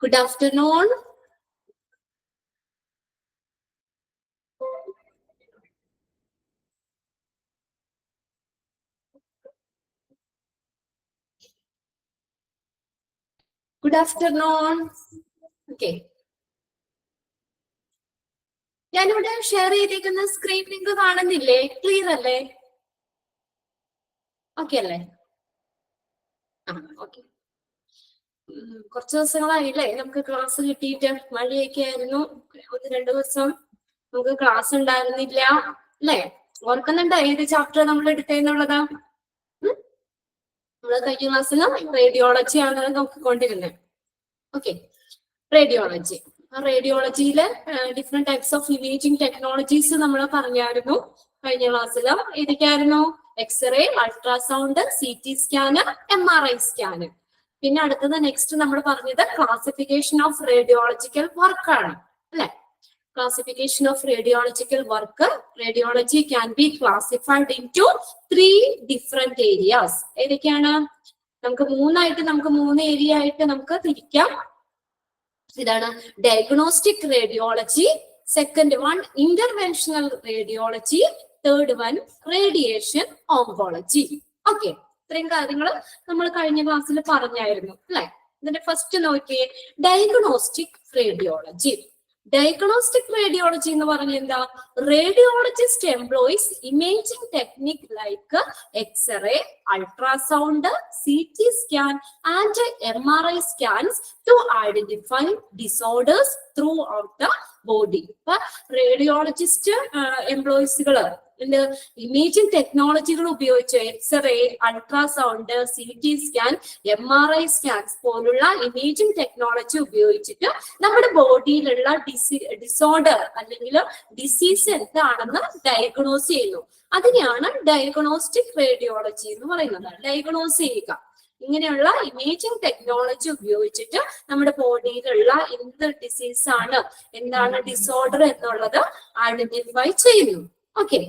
Good afternoon. Good afternoon. Okay. ഞാനിവിടെ share ചെയ്തിരിക്കുന്ന screen link കാണുന്നില്ലേ? ക്ലിയർ അല്ലേ? ഓക്കെ അല്ലേ? ഓക്കെ. കുറച്ച് ദിവസങ്ങളായില്ലേ നമുക്ക് ക്ലാസ് കിട്ടിയിട്ട്? മഴയൊക്കെ ആയിരുന്നു. 1-2 ദിവസം നമുക്ക് ക്ലാസ് ഉണ്ടായിരുന്നില്ല അല്ലേ? ഓർക്കുന്നുണ്ടോ ഏത് ചാപ്റ്റർ നമ്മൾ എടുത്തേന്നുള്ളത്? നമ്മൾ കഴിഞ്ഞ ക്ലാസ്സിൽ റേഡിയോളജി ആണ് നോക്കിക്കൊണ്ടിരുന്നത്. Okay, radiology. റേഡിയോളജിയിലെ different types of imaging technologies നമ്മൾ പറഞ്ഞായിരുന്നു കഴിഞ്ഞ ക്ലാസ്സിൽ. ഏതൊക്കെയായിരുന്നു? X-ray, ultrasound, CT scan, MRI scan. പിന്നെ അടുത്തത് നെക്സ്റ്റ് നമ്മൾ പറഞ്ഞത് ക്ലാസിഫിക്കേഷൻ ഓഫ് റേഡിയോളജിക്കൽ വർക്ക് ആണ് അല്ലെ? Classification of radiological work. Radiology can be classified into 3 different areas. ഏതൊക്കെയാണ്? നമുക്ക് 3 ഏരിയ ആയിട്ട് നമുക്ക് തിരിക്കാം. ഇതാണ് diagnostic radiology, second one interventional radiology, third one radiation oncology. Okay, ഇത്രയും കാര്യങ്ങൾ നമ്മൾ കഴിഞ്ഞ ക്ലാസ്സിൽ പറഞ്ഞായിരുന്നു അല്ലെ? ഇതിന്റെ ഫസ്റ്റ് നോക്കിയേ, ഡയഗ്നോസ്റ്റിക് റേഡിയോളജി. ഡയഗ്നോസ്റ്റിക് റേഡിയോളജി എന്ന് പറഞ്ഞാൽ എന്താ? Radiologist employs imaging technique like x-ray, ultrasound, CT scan and MRI scans to identify disorders throughout the body. ഇപ്പൊ റേഡിയോളജിസ്റ്റ് എംപ്ലോയീസുകള് ഇമേജിംഗ് ടെക്നോളജികൾ ഉപയോഗിച്ച് x-ray, ultrasound, CT scan, MRI scans പോലുള്ള imaging technology ഉപയോഗിച്ചിട്ട് നമ്മുടെ ബോഡിയിലുള്ള ഡിസോർഡർ അല്ലെങ്കിൽ ഡിസീസ് എന്താണെന്ന് ഡയഗ്നോസ് ചെയ്യുന്നു. അതിനെയാണ് ഡയഗ്നോസ്റ്റിക് റേഡിയോളജി എന്ന് പറയുന്നത്. ഡയഗ്നോസ് ചെയ്യുക. ഇങ്ങനെയുള്ള ഇമേജിംഗ് ടെക്നോളജി ഉപയോഗിച്ചിട്ട് നമ്മുടെ ബോഡിയിലുള്ള എന്ത് ഡിസീസ് ആണ്, എന്താണ് ഡിസോർഡർ എന്നുള്ളത് ഐഡന്റിഫൈ ചെയ്യുന്നു. ഓക്കെ,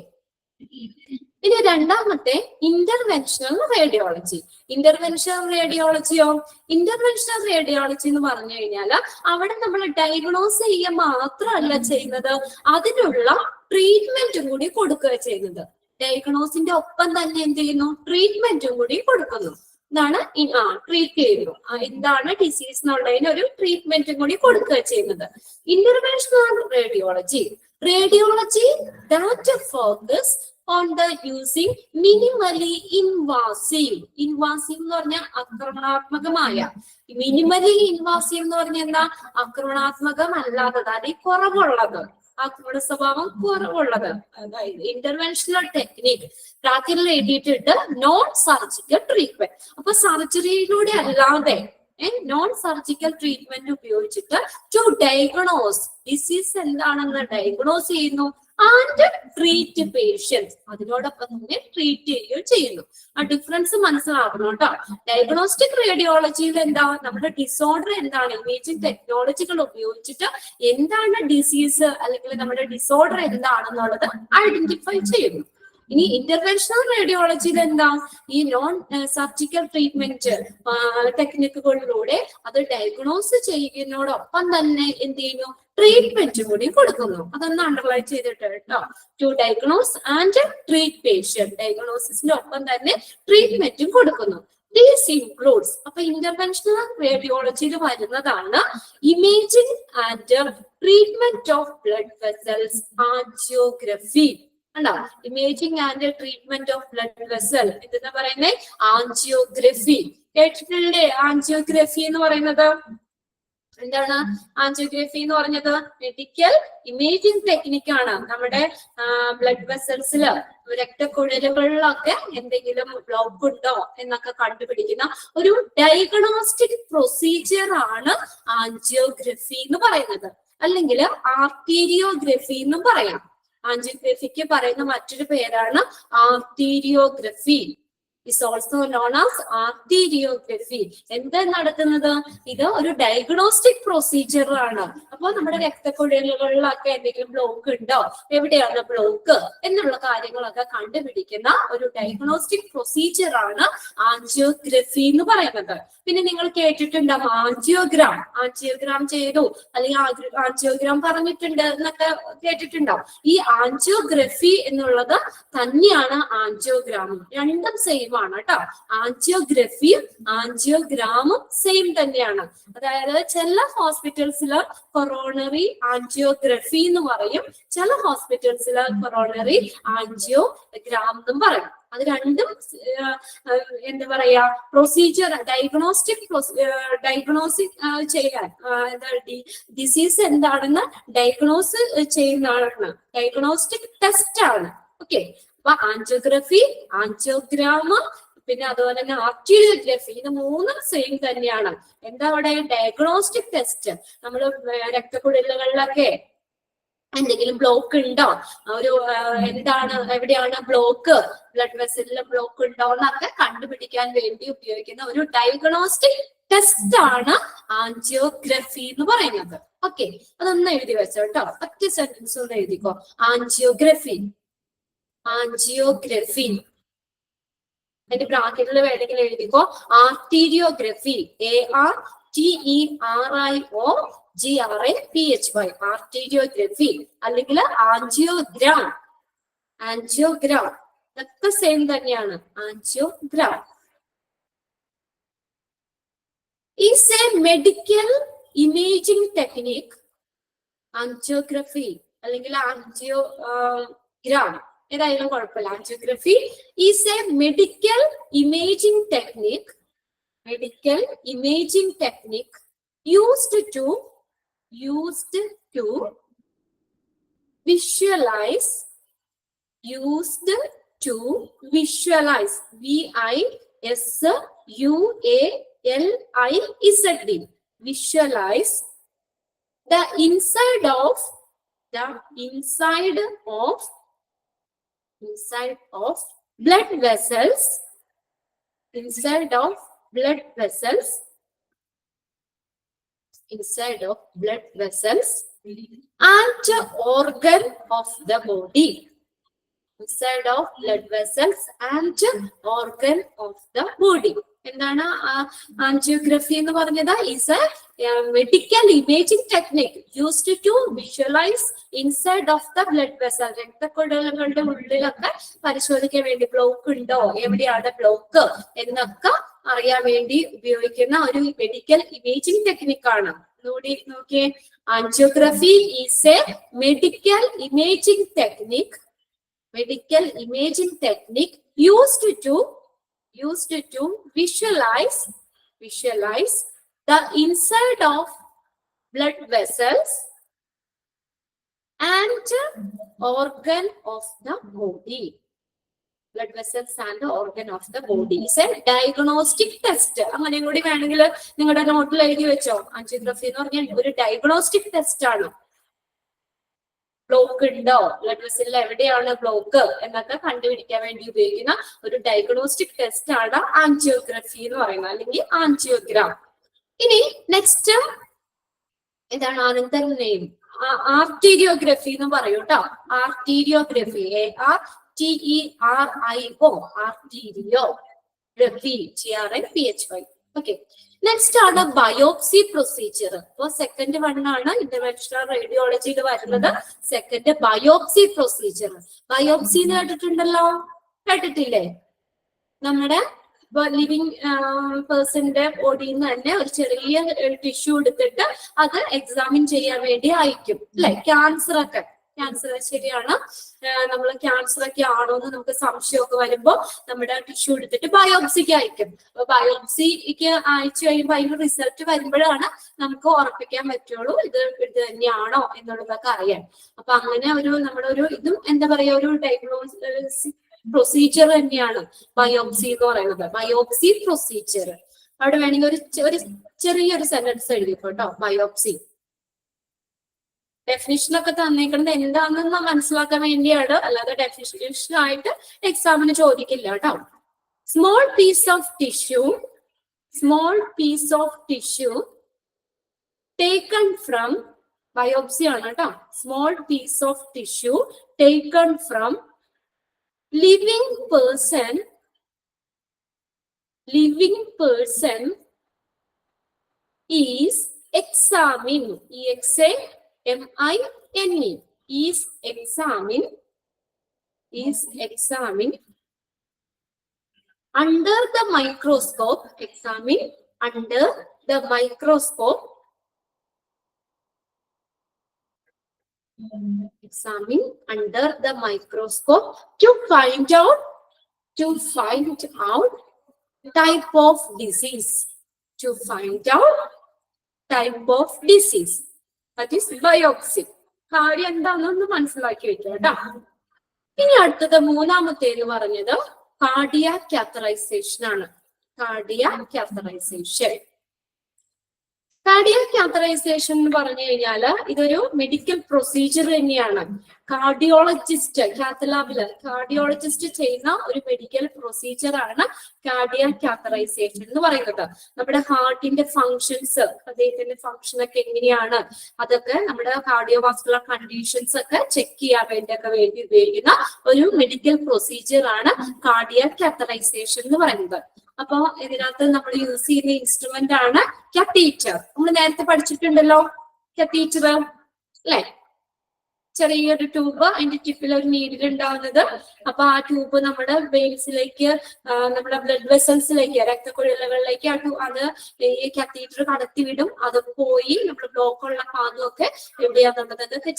ഇനി രണ്ടാമത്തെ ഇന്റർവെൻഷണൽ റേഡിയോളജി. ഇന്റർവെൻഷണൽ റേഡിയോളജിയോ? ഇന്റർവെൻഷണൽ റേഡിയോളജി എന്ന് പറഞ്ഞു കഴിഞ്ഞാൽ അവിടെ നമ്മൾ ഡയഗ്നോസ് ചെയ്യുക മാത്രമല്ല ചെയ്യുന്നത്, അതിനുള്ള ട്രീറ്റ്മെന്റും കൂടി കൊടുക്കുക ചെയ്യുന്നത്. ഡയഗ്നോസിന്റെ ഒപ്പം തന്നെ എന്ത് ചെയ്യുന്നു? ട്രീറ്റ്മെന്റും കൂടി കൊടുക്കുന്നു. ഇതാണ് ട്രീറ്റ് ചെയ്യുന്നു. എന്താണ് ഡിസീസ് എന്നുള്ളതിന് ഒരു ട്രീറ്റ്മെന്റും കൂടി കൊടുക്കുക ചെയ്യുന്നത്. Interventional radiology, radiology that focus on the using minimally invasive. Invasive എന്ന് പറഞ്ഞാൽ ആക്രമണാത്മകമായ. മിനിമലി ഇൻവാസീവ് എന്ന് പറഞ്ഞാൽ എന്താ? ആക്രമണാത്മകമല്ലാത്തത്, അതിൽ കുറവുള്ളത്, ആക്രമണ സ്വഭാവം കുറവുള്ളത്. അതായത് ഇന്റർവെൻഷണൽ ടെക്നിക് ബ്രാക്കറ്റിൽ എഴുതിയിട്ടുണ്ട് നോൺ സർജിക്കൽ ട്രീറ്റ്മെന്റ്. അപ്പൊ സർജറിയിലൂടെ അല്ലാതെ നോൺ സർജിക്കൽ ട്രീറ്റ്മെന്റ് ഉപയോഗിച്ചിട്ട് ടു ഡയഗ്നോസ് ഡിസീസ് എന്താണെന്ന് ഡയഗ്നോസ് ചെയ്യുന്നു ആൻഡ് ട്രീറ്റ് പേഷ്യൻസ്. അതിനോടൊപ്പം തന്നെ ട്രീറ്റ് ചെയ്യുകയും ചെയ്യുന്നു. ആ ഡിഫറൻസ് മനസ്സിലാക്കണം കേട്ടോ. ഡയഗ്നോസ്റ്റിക് റേഡിയോളജിയിൽ എന്താ? നമ്മുടെ ഡിസോർഡർ എന്താണ്, ഇമേജിംഗ് ടെക്നോളജികൾ ഉപയോഗിച്ചിട്ട് എന്താണ് ഡിസീസ് അല്ലെങ്കിൽ നമ്മുടെ ഡിസോർഡർ എന്താണെന്നുള്ളത് ഐഡന്റിഫൈ ചെയ്യുന്നു. ഇനി ഇന്റർവെൻഷണൽ റേഡിയോളജിയിൽ എന്താ? ഈ നോൺ സർജിക്കൽ ട്രീറ്റ്മെന്റ് ടെക്നിക്കുകളിലൂടെ അത് ഡയഗ്നോസ് ചെയ്യുന്നതിനോടൊപ്പം തന്നെ എന്ത് ചെയ്യുന്നു? ട്രീറ്റ്മെന്റ് കൂടി കൊടുക്കുന്നു. അതൊന്ന് അണ്ടർലൈൻ ചെയ്തിട്ട് കേട്ടോ. To diagnose and treat patient. ഡയഗ്നോസിന്റെ ഒപ്പം തന്നെ ട്രീറ്റ്മെന്റും കൊടുക്കുന്നു. These includes. അപ്പൊ ഇന്റർവെൻഷണൽ റേഡിയോളജിയിൽ വരുന്നതാണ് imaging and treatment of blood vessels, angiography. അല്ല, imaging and treatment of blood vessel എന്താ പറയുന്നത്? ആൻജിയോഗ്രഫി. കേട്ടിട്ടില്ലേ ആൻജിയോഗ്രഫി എന്ന് പറയുന്നത്? എന്താണ് ആൻജിയോഗ്രഫി എന്ന് പറഞ്ഞത്? മെഡിക്കൽ ഇമേജിംഗ് ടെക്നിക്കാണ്. നമ്മുടെ ബ്ലഡ് വെസൽസില്, രക്തക്കുഴലുകളിലൊക്കെ എന്തെങ്കിലും ബ്ലോക്ക് ഉണ്ടോ എന്നൊക്കെ കണ്ടുപിടിക്കുന്ന ഒരു ഡയഗ്നോസ്റ്റിക് പ്രൊസീജിയർ ആണ് ആൻജിയോഗ്രഫി എന്ന് പറയുന്നത്. അല്ലെങ്കിൽ ആർട്ടീരിയോഗ്രഫി എന്നും പറയാം. ആൻജിയോഗ്രഫിക്ക് പറയുന്ന മറ്റൊരു പേരാണ് ആർട്ടീരിയോഗ്രഫി. is also known as arteriography. എന്താ നടത്തുന്നത്? ഇത് ഒരു ഡയഗ്നോസ്റ്റിക് പ്രൊസീജിയർ ആണ്. അപ്പോൾ നമ്മുടെ രക്തക്കുഴലുകളിലൊക്കെ എന്തെങ്കിലും ബ്ലോക്ക് ഉണ്ടോ, എവിടെയാണ് ബ്ലോക്ക് എന്നുള്ള കാര്യങ്ങളൊക്കെ കണ്ടുപിടിക്കുന്ന ഒരു ഡയഗ്നോസ്റ്റിക് പ്രൊസീജിയർ ആണ് ആൻജിയോഗ്രഫി എന്ന് പറയുന്നത്. പിന്നെ നിങ്ങൾ കേട്ടിട്ടുണ്ടാവും ആൻജിയോഗ്രാം. ആൻജിയോഗ്രാം ചെയ്തു അല്ലെങ്കിൽ ആൻജിയോഗ്രാം പറഞ്ഞിട്ടുണ്ട് എന്നൊക്കെ കേട്ടിട്ടുണ്ടാവും. ഈ ആൻജിയോഗ്രഫി എന്നുള്ളത് തന്നെയാണ് ആൻജിയോഗ്രാമും. രണ്ടും സെയിം ആണ് കേട്ടോ. ആൻജിയോഗ്രഫിയും ആൻജിയോഗ്രാമും സെയിം തന്നെയാണ്. അതായത് ചില ഹോസ്പിറ്റൽസിൽ കൊറോണറി ആൻജിയോഗ്രഫി എന്ന് പറയും, ചില ഹോസ്പിറ്റൽസിൽ കൊറോണറി ആൻജിയോഗ്രാം എന്നും പറയും. അത് രണ്ടും എന്താ പറയാ പ്രൊസീജിയർ ഡയഗ്നോസ്റ്റിക് ചെയ്യാൻ ഡിസീസ് എന്താണെന്ന് ഡയഗ്നോസ് ചെയ്യുന്നതാണ്. ഡയഗ്നോസ്റ്റിക് ടെസ്റ്റ് ആണ്. ഓക്കെ, അപ്പൊ ആൻജിയോഗ്രഫി, ആൻജിയോഗ്രാം, പിന്നെ അതുപോലെ തന്നെ ആർട്ടിയോഗ്രഫി, ഇത് മൂന്നും സെയിം തന്നെയാണ്. എന്താ അവിടെ ഡയഗ്നോസ്റ്റിക് ടെസ്റ്റ്? നമ്മൾ രക്തക്കുഴലുകളിലൊക്കെ എന്തെങ്കിലും ബ്ലോക്ക് ഉണ്ടോ, ഒരു എന്താണ് എവിടെയാണ് ബ്ലോക്ക്, ബ്ലഡ് വെസലിൽ ബ്ലോക്ക് ഉണ്ടോ എന്നൊക്കെ കണ്ടുപിടിക്കാൻ വേണ്ടി ഉപയോഗിക്കുന്ന ഒരു ഡയഗ്നോസ്റ്റിക് ടെസ്റ്റ് ആണ് ആൻജിയോഗ്രഫി എന്ന് പറയുന്നത്. ഓക്കെ, അതൊന്ന് എഴുതി വെച്ചോ കേട്ടോ. ഒറ്റ സെന്റൻസ് ഒന്ന് എഴുതിക്കോ. Angiography, angiography. അതിന്റെ ബ്രാക്കറ്റിൽ വേണമെങ്കിൽ എഴുതിക്കോ ആർട്ടീരിയോഗ്രഫി, ARTERIOGRAPHY, ആർട്ടീരിയോഗ്രഫി. അല്ലെങ്കിൽ ആൻജിയോഗ്രാം, ആൻജിയോഗ്രാം ഇതൊക്കെ സെയിം തന്നെയാണ്. Angiogram is a medical imaging technique. Angiography അല്ലെങ്കിൽ ആൻജിയോഗ്രാം ഏതായാലും കുഴപ്പമില്ല. Angiography is a medical imaging technique, medical imaging technique used to visualize, used to visualize, VISUALIZD, visualize the inside of blood vessels, inside of blood vessels and organ of the body, inside of blood vessels and organ of the body. എന്താണ് angiography എന്ന് പറഞ്ഞത്? Is a medical imaging technique used to visualize inside of the blood vessel. രക്തക്കുഴലുകളുടെ ഉള്ളിലൊക്കെ പരിശോധിക്കാൻ വേണ്ടി block ഉണ്ടോ, എവിടെയാണ് block എന്നൊക്കെ അറിയാൻ വേണ്ടി ഉപയോഗിക്കുന്ന ഒരു മെഡിക്കൽ ഇമേജിംഗ് ടെക്നിക്കാണ്. നോക്കിയേ, angiography is a medical imaging technique, medical imaging technique used to visualize the inside of blood vessels and organ of the body. Blood vessels and organ of the body is a diagnostic test. അങ്ങനെയും കൂടി വേണമെങ്കിൽ നിങ്ങളുടെ നോട്ടിൽ എഴുതി വെച്ചോ. Angiography എന്ന് പറഞ്ഞാൽ ഒരു ഡയഗ്നോസ്റ്റിക് ടെസ്റ്റ് ആണ്. ബ്ലോക്ക് ഉണ്ടോ, ബ്ലഡ് വെസലിൽ എവിടെയാണ് ബ്ലോക്ക് എന്നൊക്കെ കണ്ടുപിടിക്കാൻ വേണ്ടി ഉപയോഗിക്കുന്ന ഒരു ഡയഗ്നോസ്റ്റിക് ടെസ്റ്റ് ആണ് ആൻജിയോഗ്രഫി എന്ന് പറയുന്നത്, അല്ലെങ്കിൽ ആൻജിയോഗ്രാം. ഇനി നെക്സ്റ്റ് എന്താണ്? അനന്തര നെയിം ആർട്ടീരിയോഗ്രഫി എന്ന് പറയൂ കേട്ടോ. ആർട്ടീരിയോഗ്രഫി, ARTERIO, ആർട്ടീരിയോഗ്രഫി, GRAPHY. ഓക്കെ, നെക്സ്റ്റ് ആണ് ബയോപ്സി പ്രൊസീജിയർ. അപ്പൊ സെക്കൻഡ് വൺ ആണ് ഇന്റർവെൻഷണൽ റേഡിയോളജിയിൽ വരുന്നത്. Second biopsy procedure. ബയോപ്സി എന്ന് കേട്ടിട്ടുണ്ടല്ലോ, കേട്ടിട്ടില്ലേ? നമ്മുടെ ലിവിങ് പേഴ്സന്റെ ബോഡിയിൽ നിന്ന് തന്നെ ഒരു ചെറിയ ടിഷ്യൂ എടുത്തിട്ട് അത് എക്സാമിൻ ചെയ്യാൻ വേണ്ടി അയക്കും അല്ലെ? ക്യാൻസർ ഒക്കെ, ക്യാൻസർ ശരിയാണ്, നമ്മൾ ക്യാൻസർ ഒക്കെ ആണോ എന്ന് നമുക്ക് സംശയമൊക്കെ വരുമ്പോൾ നമ്മുടെ ടിഷ്യൂ എടുത്തിട്ട് ബയോപ്സിക്ക് അയക്കും. അപ്പൊ ബയോപ്സിക്ക് അയച്ചു കഴിയുമ്പോൾ അതിന്റെ റിസൾട്ട് വരുമ്പോഴാണ് നമുക്ക് ഉറപ്പിക്കാൻ പറ്റുള്ളൂ ഇത് തന്നെയാണോ എന്നുള്ളതൊക്കെ അറിയാൻ. അപ്പൊ അങ്ങനെ നമ്മുടെ ഒരു ഇതും എന്താ പറയാ, ഒരു ഡയഗ്നോസിസ് പ്രൊസീജിയർ തന്നെയാണ് ബയോപ്സി എന്ന് പറയുന്നത്. ബയോപ്സി പ്രൊസീജിയർ അവിടെ വേണമെങ്കിൽ ഒരു ചെറിയൊരു സെന്റൻസ് എഴുതിക്കോട്ടോ. ബയോപ്സി ഡെഫിനിഷൻ ഒക്കെ തന്നേക്കുന്നത് എന്താണെന്ന് മനസ്സിലാക്കാൻ വേണ്ടിയാണ്, അല്ലാതെ ഡെഫിനിഷൻ ആയിട്ട് എക്സാമിന് ചോദിക്കില്ല കേട്ടോ. Small piece of tissue taken from biopsy ആണ് കേട്ടോ. Small piece of tissue taken from living person is examined. EXAMINE is examined under the microscope. Examine under the microscope. Examine under the microscope to find out type of disease. That is biopsy. കാര്യം എന്താണെന്ന് മനസ്സിലാക്കി വെക്കുക കേട്ടോ. ഇനി അടുത്തത് മൂന്നാമത്തേന്ന് പറഞ്ഞത് cardiac catheterisation ആണ്. Cardiac catheterisation എന്ന് പറഞ്ഞു കഴിഞ്ഞാൽ ഇതൊരു മെഡിക്കൽ പ്രൊസീജിയർ തന്നെയാണ്. കാത്ത് ലാബില് കാർഡിയോളജിസ്റ്റ് ചെയ്യുന്ന ഒരു മെഡിക്കൽ പ്രൊസീജിയർ ആണ് കാർഡിയാക് കാത്തറൈസേഷൻ എന്ന് പറയുന്നത്. നമ്മുടെ ഹാർട്ടിന്റെ ഫങ്ഷൻസ്, അദ്ദേഹത്തിന്റെ ഫങ്ഷൻ ഒക്കെ എങ്ങനെയാണ്, അതൊക്കെ നമ്മുടെ കാർഡിയോവാസ്കുലർ കണ്ടീഷൻസ് ഒക്കെ ചെക്ക് ചെയ്യാൻ വേണ്ടി ഉപയോഗിക്കുന്ന ഒരു മെഡിക്കൽ പ്രൊസീജിയർ ആണ് കാർഡിയാക് കാത്തറൈസേഷൻ എന്ന് പറയുന്നത്. അപ്പൊ ഇതിനകത്ത് നമ്മൾ യൂസ് ചെയ്യുന്ന ഇൻസ്ട്രുമെന്റ് ആണ് കത്തീറ്റർ. നമ്മൾ നേരത്തെ പഠിച്ചിട്ടുണ്ടല്ലോ കത്തീറ്റർ അല്ലെ. ചെറിയൊരു ട്യൂബ്, അതിന്റെ ടിപ്പിൽ ഒരു നീഡിൽ ഉണ്ടാവുന്നത്. അപ്പൊ ആ ട്യൂബ് നമ്മുടെ വെയിൻസിലേക്ക്, നമ്മുടെ ബ്ലഡ് വെസൽസിലേക്ക്, രക്തക്കുഴലുകളിലേക്ക് അത് ഈ കത്തീറ്റർ കടത്തിവിടും. അത് പോയി നമ്മൾ ബ്ലോക്ക് ഉള്ള ഭാഗമൊക്കെ എവിടെയാന്നുള്ളതൊക്കെ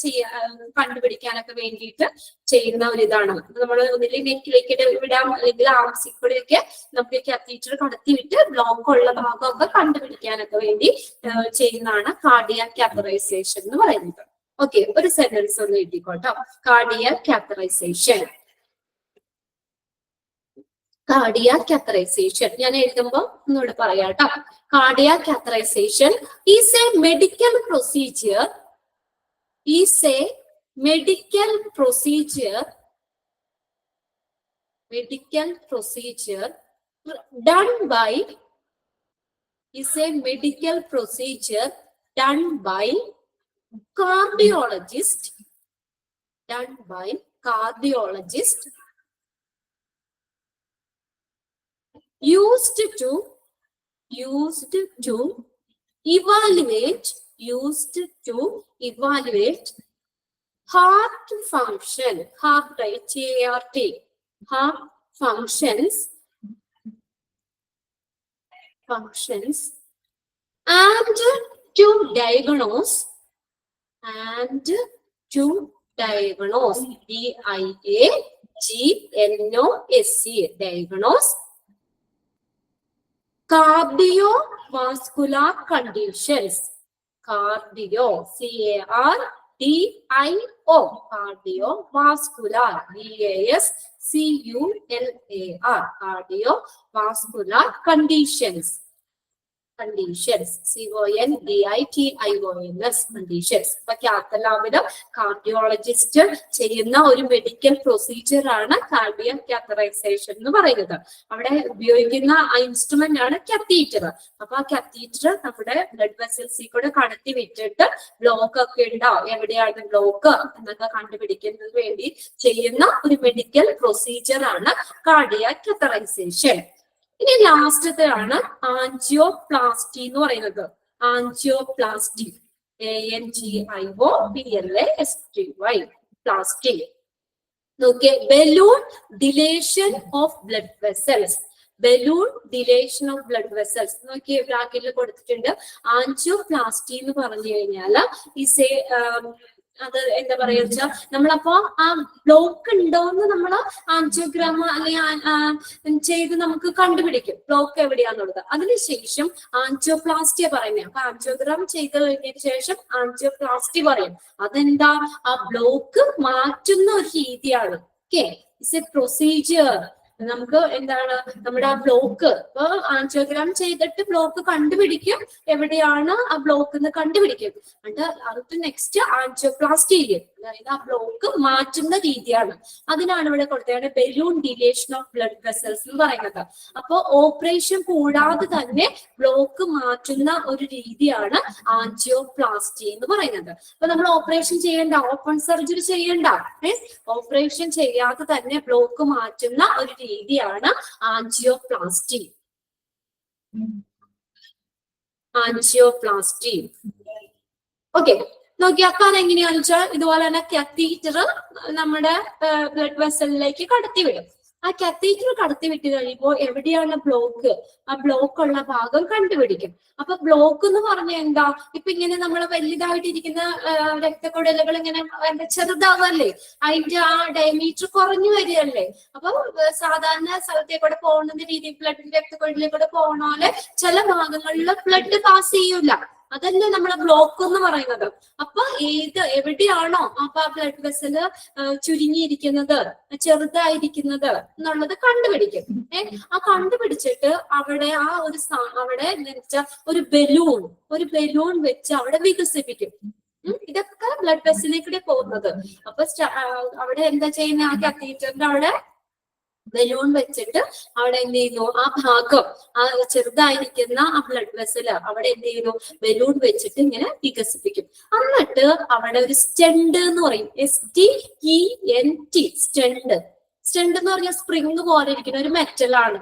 കണ്ടുപിടിക്കാനൊക്കെ വേണ്ടിയിട്ട് ചെയ്യുന്ന ഒരു ഇതാണ്. നമ്മൾ ഒന്നിലെ നെക്കിലേക്ക് വിടാം, അല്ലെങ്കിൽ ആംസിൽ കൂടെയൊക്കെ നമുക്ക് കത്തീറ്റർ കടത്തിവിട്ട് ബ്ലോക്ക് ഉള്ള ഭാഗമൊക്കെ കണ്ടുപിടിക്കാനൊക്കെ വേണ്ടി ചെയ്യുന്നതാണ് കാർഡിയാക് കാത്തറൈസേഷൻ എന്ന് പറയുന്നത്. ഓക്കെ, ഒരു സെന്റൻസ് ഒന്ന് എഴുതിക്കോട്ടോ. Cardiac catheterisation. ഞാൻ എഴുതുമ്പോ ഒന്നുകൂടെ പറയാട്ടോ. Cardiac catheterisation is a medical procedure done by cardiologist used to evaluate heart function, heart functions and to diagnose diagnose cardiovascular conditions. cardiovascular cardiovascular conditions conditions. ഇപ്പൊ കാത്ത് ലാബില് cardiologist ചെയ്യുന്ന ഒരു medical procedure ആണ് cardiac catheterisation എന്ന് പറയുന്നത്. അവിടെ ഉപയോഗിക്കുന്ന instrument ആണ് കത്തീറ്റർ. അപ്പൊ ആ കത്തീറ്റർ നമ്മുടെ ബ്ലഡ് വെസൽസിൽ കൂടെ കടത്തി വിട്ടിട്ട് ബ്ലോക്ക് ഒക്കെ ഉണ്ടോ, എവിടെയാണ് ബ്ലോക്ക് എന്നൊക്കെ കണ്ടുപിടിക്കുന്നതിന് വേണ്ടി ചെയ്യുന്ന ഒരു മെഡിക്കൽ പ്രൊസീജിയർ ആണ് കാർഡിയാക് കാത്തറൈസേഷൻ. ഇനി ലാസ്റ്റത്തെ ആണ് ആൻജിയോപ്ലാസ്റ്റി എന്ന് പറയുന്നത്. Angioplasty ANGIOPLASTY plasty. നോക്കിയേ, balloon dilation of blood vessels. നോക്കിയേ, ബ്രാക്കറ്റിൽ കൊടുത്തിട്ടുണ്ട്. ആൻജിയോപ്ലാസ്റ്റി എന്ന് പറഞ്ഞു കഴിഞ്ഞാൽ അത് എന്താ പറയാ വെച്ചാൽ നമ്മളപ്പോ ആ ബ്ലോക്ക് ഉണ്ടോന്ന് നമ്മള് ആൻജിയോഗ്രാം അല്ലെങ്കിൽ ചെയ്ത് നമുക്ക് കണ്ടുപിടിക്കും ബ്ലോക്ക് എവിടെയാന്നുള്ളത്. അതിനുശേഷം ആൻജിയോപ്ലാസ്റ്റിയ പറയുന്നത്. അപ്പൊ ആൻജിയോഗ്രാം ചെയ്ത് കഴിഞ്ഞതിന് ശേഷം ആൻജിയോപ്ലാസ്റ്റി പറയും. അതെന്താ, ആ ബ്ലോക്ക് മാറ്റുന്ന ഒരു രീതിയാണ്. ഓക്കെ, ഇറ്റ്സ് എ പ്രൊസീജിയർ നമുക്ക് എന്താണ് നമ്മുടെ ആ ബ്ലോക്ക് ഇപ്പൊ ആൻജിയോഗ്രാം ചെയ്തിട്ട് ബ്ലോക്ക് കണ്ടുപിടിക്കും, എവിടെയാണ് ആ ബ്ലോക്ക് എന്ന് കണ്ടുപിടിക്കും. എന്നിട്ട് അടുത്ത നെക്സ്റ്റ് ആൻജിയോപ്ലാസ്റ്റി ചെയ്യും, അതായത് ആ ബ്ലോക്ക് മാറ്റുന്ന രീതിയാണ്. അതിനാണ് ഇവിടെ കൊടുത്തതാണ് balloon dilation of blood vessels എന്ന് പറയുന്നത്. അപ്പൊ ഓപ്പറേഷൻ കൂടാതെ തന്നെ ബ്ലോക്ക് മാറ്റുന്ന ഒരു രീതിയാണ് ആൻജിയോപ്ലാസ്റ്റി എന്ന് പറയുന്നത്. അപ്പൊ നമ്മൾ ഓപ്പറേഷൻ ചെയ്യേണ്ട, ഓപ്പൺ സർജറി ചെയ്യേണ്ട, ഓപ്പറേഷൻ ചെയ്യാതെ തന്നെ ബ്ലോക്ക് മാറ്റുന്ന ഒരു രീതിയാണ് ആൻജിയോപ്ലാസ്റ്റി. Angioplasty okay. നോക്കിയാൽ അതെങ്ങനെയാണെന്ന് വെച്ചാൽ ഇതുപോലെ തന്നെ കത്തീറ്റർ നമ്മുടെ ബ്ലഡ് വെസലിലേക്ക് കടത്തി വിടും. ആ കത്തീറ്റർ കടത്തി വിട്ട് കഴിയുമ്പോൾ എവിടെയാണ് ബ്ലോക്ക്, ആ ബ്ലോക്ക് ഉള്ള ഭാഗം കണ്ടുപിടിക്കും. അപ്പൊ ബ്ലോക്ക് എന്ന് പറഞ്ഞാൽ എന്താ, ഇപ്പൊ ഇങ്ങനെ നമ്മൾ വലുതായിട്ടിരിക്കുന്ന രക്തക്കുഴലുകൾ ഇങ്ങനെ ചെറുതാവല്ലേ, അതിന്റെ ആ ഡയമീറ്റർ കുറഞ്ഞു വരികയല്ലേ. അപ്പൊ സാധാരണ സ്ഥലത്തെ കൂടെ പോകുന്ന രീതി ബ്ലഡ് രക്തക്കുഴലിൽ കൂടെ പോകണ പോലെ ചില ഭാഗങ്ങളിൽ ബ്ലഡ് പാസ് ചെയ്യൂല. അതല്ലേ നമ്മളെ ബ്ലോക്ക് എന്ന് പറയുന്നത്. അപ്പൊ എവിടെയാണോ അപ്പൊ ആ ബ്ലഡ് വെസല് ചുരുങ്ങിയിരിക്കുന്നത്, ചെറുതായിരിക്കുന്നത് എന്നുള്ളത് കണ്ടുപിടിക്കും. ആ കണ്ടുപിടിച്ചിട്ട് അവിടെ ആ ഒരു അവിടെ ഒരു ബലൂൺ വെച്ച് അവിടെ വികസിപ്പിക്കും. ഇതൊക്കെ ബ്ലഡ് വെസലിലേക്കൂടെ പോകുന്നത്. അപ്പൊ അവിടെ എന്താ ചെയ്യുന്ന, ആ കത്തീറ്ററിന്റെ അവിടെ ബലൂൺ വെച്ചിട്ട് അവിടെ എന്ത് ചെയ്യുന്നു, ആ ഭാഗം ആ ചെറുതായിരിക്കുന്ന ആ ബ്ലഡ് വെസൽ അവിടെ എന്ത് ചെയ്യുന്നു, ബലൂൺ വെച്ചിട്ട് ഇങ്ങനെ വികസിപ്പിക്കും. എന്നിട്ട് അവിടെ ഒരു സ്റ്റെൻഡ് എന്ന് പറയും, STENT സ്റ്റെൻഡ്. സ്റ്റെൻഡ് എന്ന് പറഞ്ഞാൽ സ്പ്രിങ് പോലെ ഇരിക്കുന്ന ഒരു മെറ്റലാണ്.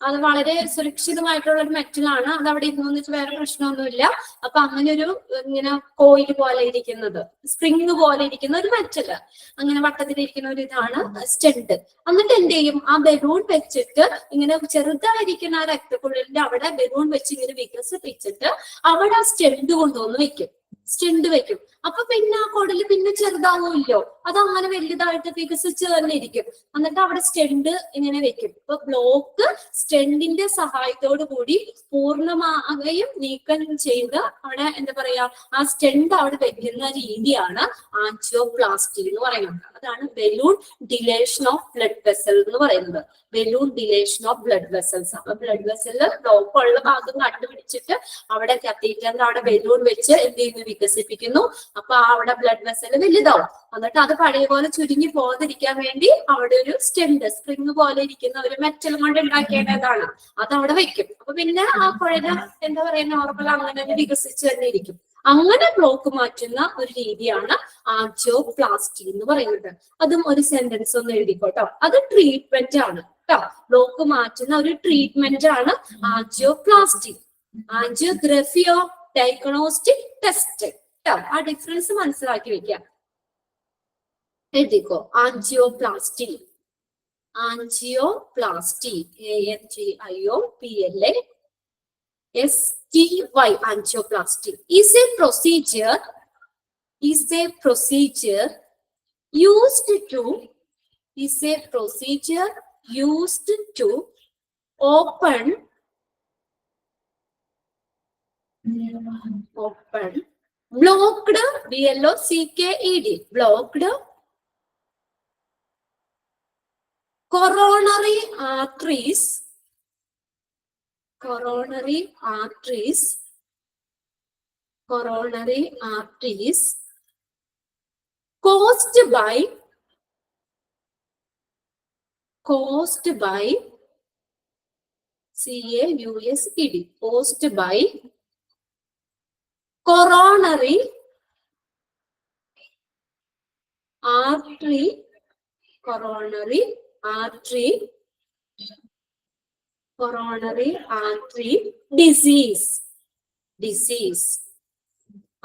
അത് വളരെ സുരക്ഷിതമായിട്ടുള്ള ഒരു മെറ്റലാണ്. അത് അവിടെ ഇരുന്നു വെച്ചാൽ വേറെ പ്രശ്നമൊന്നുമില്ല. അപ്പൊ അങ്ങനെ ഒരു ഇങ്ങനെ കോയിൽ പോലെ ഇരിക്കുന്നത്, സ്പ്രിങ് പോലെ ഇരിക്കുന്ന ഒരു മെറ്റല്, അങ്ങനെ വട്ടത്തിലിരിക്കുന്ന ഒരു ഇതാണ് സ്റ്റെൻഡ്. എന്നിട്ട് എന്ത് ചെയ്യും, ആ ബലൂൺ വെച്ചിട്ട് ഇങ്ങനെ ചെറുതായിരിക്കുന്ന ആ രക്തക്കുഴലിന്റെ അവിടെ ബലൂൺ വെച്ച് ഇങ്ങനെ വികസിപ്പിച്ചിട്ട് അവിടെ ആ സ്റ്റെൻഡ് കൊണ്ടുവന്ന് വെക്കും. സ്റ്റെൻഡ് വെക്കും. അപ്പൊ പിന്നെ ആ കുടല് പിന്നെ ചെറുതാവുമല്ലോ, അത് അങ്ങനെ വലുതായിട്ട് വികസിച്ച് തന്നെ ഇരിക്കും. എന്നിട്ട് അവിടെ സ്റ്റെൻഡ് ഇങ്ങനെ വെക്കും. ഇപ്പൊ ബ്ലോക്ക് സ്റ്റെൻഡിന്റെ സഹായത്തോടു കൂടി പൂർണ്ണമായും നീക്കം ചെയ്ത് അവിടെ എന്താ പറയാ, ആ സ്റ്റെൻഡ് അവിടെ വെക്കുന്ന രീതിയാണ് ആൻജിയോപ്ലാസ്റ്റി എന്ന് പറയുന്നത്. അതാണ് balloon dilation of blood vessel എന്ന് പറയുന്നത്. Balloon dilation of blood vessels. അപ്പൊ ബ്ലഡ് വെസലിൽ ബ്ലോക്ക് ഉള്ള ഭാഗം കണ്ടുപിടിച്ചിട്ട് അവിടെ കത്തീറ്ററിന്റെ അവിടെ ബലൂൺ വെച്ച് എന്ത് ചെയ്യുന്നു, വികസിപ്പിക്കുന്നു. അപ്പൊ അവിടെ ബ്ലഡ് വെസൽ വലുതാവും. എന്നിട്ട് അത് പഴയ പോലെ ചുരുങ്ങി പോകാതിരിക്കാൻ വേണ്ടി അവിടെ ഒരു സ്റ്റെൻഡ്, സ്പ്രിങ് പോലെ ഇരിക്കുന്ന ഒരു മെറ്റൽ കൊണ്ട് ഉണ്ടാക്കേണ്ടതാണ്, അത് അവിടെ വെക്കും. അപ്പൊ പിന്നെ ആ കുഴൽ എന്താ പറയുക, നോർമൽ അങ്ങനെ വികസിച്ച് തന്നെ ഇരിക്കും. അങ്ങനെ ബ്ലോക്ക് മാറ്റുന്ന ഒരു രീതിയാണ് ആൻജിയോപ്ലാസ്റ്റി എന്ന് പറയുന്നത്. അതും ഒരു സെന്റൻസ് ഒന്ന് എഴുതിക്കോട്ടോ. അത് ട്രീറ്റ്മെന്റ് ആണ് കേട്ടോ. ബ്ലോക്ക് മാറ്റുന്ന ഒരു ട്രീറ്റ്മെന്റ് ആണ് ആൻജിയോപ്ലാസ്റ്റി. ആൻജിയോഗ്രഫിയോ ഡയഗ്നോസ്റ്റിക് ടെസ്റ്റ്. ആ ഡിഫറൻസ് മനസ്സിലാക്കി വെക്കാം. എഴുതിക്കോ, angioplasty. Angioplasty, ANGIOPLASTY. Angioplasty is a procedure used to open blocked, BLOCKED, blocked coronary arteries caused by CAUSED, caused by coronary artery disease.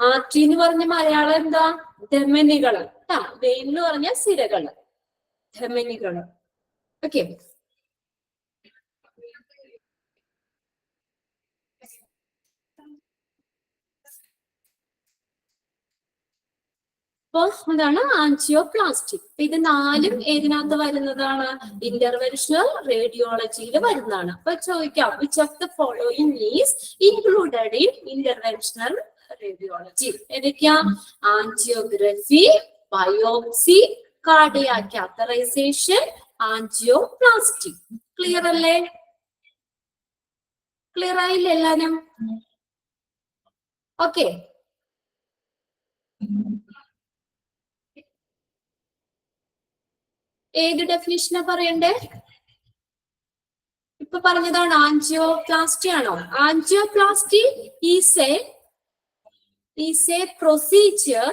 Artery എന്ന് പറഞ്ഞ മലയാളം എന്താ, ധമനികള്. വെയിൻ എന്ന് പറഞ്ഞ സിരകള്, ധമനികള്. ഓക്കെ. അപ്പൊ അതാണ് ആൻജിയോപ്ലാസ്റ്റി. ഇത് നാലും ഏതിനകത്ത് വരുന്നതാണ്, ഇന്റർവെൻഷണൽ റേഡിയോളജിയിൽ വരുന്നതാണ്. അപ്പൊ ചോദിക്കാം, which of the following is included in interventional radiology? ഏതൊക്കെയാ, angiography, biopsy, cardiac catheterisation, angioplasty. Clear അല്ലേ? ക്ലിയർ ആയില്ലേ എല്ലാരും? ഓക്കെ. ഏത് ഡെഫിനിഷനാ പറയണ്ടേ? ഇപ്പൊ പറഞ്ഞതാണ് ആൻജിയോപ്ലാസ്റ്റി ആണോ? Angioplasty is A procedure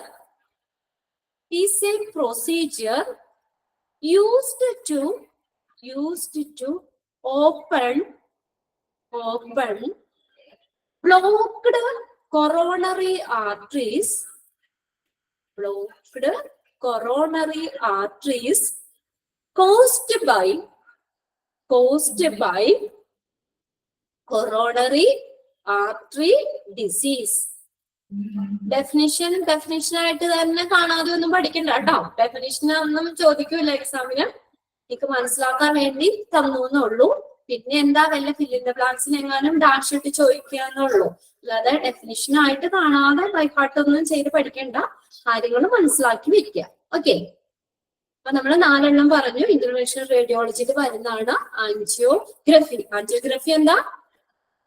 used to open blocked coronary arteries caused by coronary artery disease. Definition ആയിട്ട് തന്നെ കാണാതെ ഒന്നും പഠിക്കണ്ട കേട്ടോ. ഡെഫിനിഷൻ ഒന്നും ചോദിക്കൂല എക്സാമിന്, എനിക്ക് മനസ്സിലാക്കാൻ വേണ്ടി തന്നു എന്നുള്ളൂ. പിന്നെ എന്താ വല്ല ഫില്ലിന്റെ ബ്ലാങ്ക്സിന് എങ്ങാനും ഡാഷ് ഇട്ട് ചോദിക്കുക എന്നുള്ളൂ. അല്ലാതെ ഡെഫിനിഷൻ ആയിട്ട് കാണാതെ ബൈഹാർട്ടൊന്നും ചെയ്ത് പഠിക്കണ്ട, കാര്യങ്ങൾ മനസ്സിലാക്കി വെക്കുക. ഓക്കെ. അപ്പൊ നമ്മൾ 4 എണ്ണം പറഞ്ഞു. ഇന്റർവെൻഷണൽ റേഡിയോളജിയിൽ വരുന്നതാണ് ആൻജിയോഗ്രഫി. ആൻജിയോഗ്രഫി എന്താ?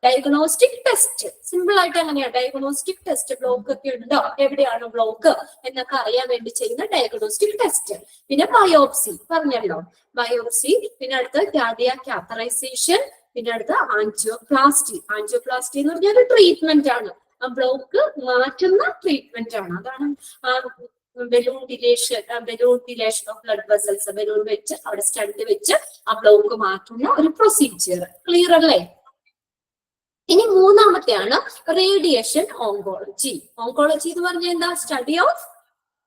Diagnostic test. സിമ്പിൾ ആയിട്ട് അങ്ങനെയാ. Diagnostic test. ബ്ലോക്ക് ഒക്കെ ഉണ്ടോ, എവിടെയാണ് ബ്ലോക്ക് എന്നൊക്കെ അറിയാൻ വേണ്ടി ചെയ്യുന്ന ഡയഗ്നോസ്റ്റിക് ടെസ്റ്റ്. പിന്നെ ബയോപ്സി പറഞ്ഞല്ലോ, ബയോപ്സി. പിന്നെ അടുത്ത് കാർഡിയാക് കാത്തറൈസേഷൻ. പിന്നെ അടുത്ത് ആൻജിയോപ്ലാസ്റ്റി. ആൻജിയോപ്ലാസ്റ്റി എന്ന് പറഞ്ഞാൽ ഒരു ട്രീറ്റ്മെന്റ് ആണ്, ആ ബ്ലോക്ക് മാറ്റുന്ന ട്രീറ്റ്മെന്റ് ആണ്. അതാണ് balloon dilation of blood vessels. Balloon വെച്ച് അവിടെ സ്റ്റഡ് വെച്ച് ആ ബ്ലോക്ക് മാറ്റുന്ന ഒരു പ്രൊസീജിയർ. ക്ലിയർ അല്ലേ? ഇനി മൂന്നാമത്തെയാണ് റേഡിയേഷൻ ഓങ്കോളജി. ഓങ്കോളജി എന്ന് പറഞ്ഞാൽ എന്താ? Study of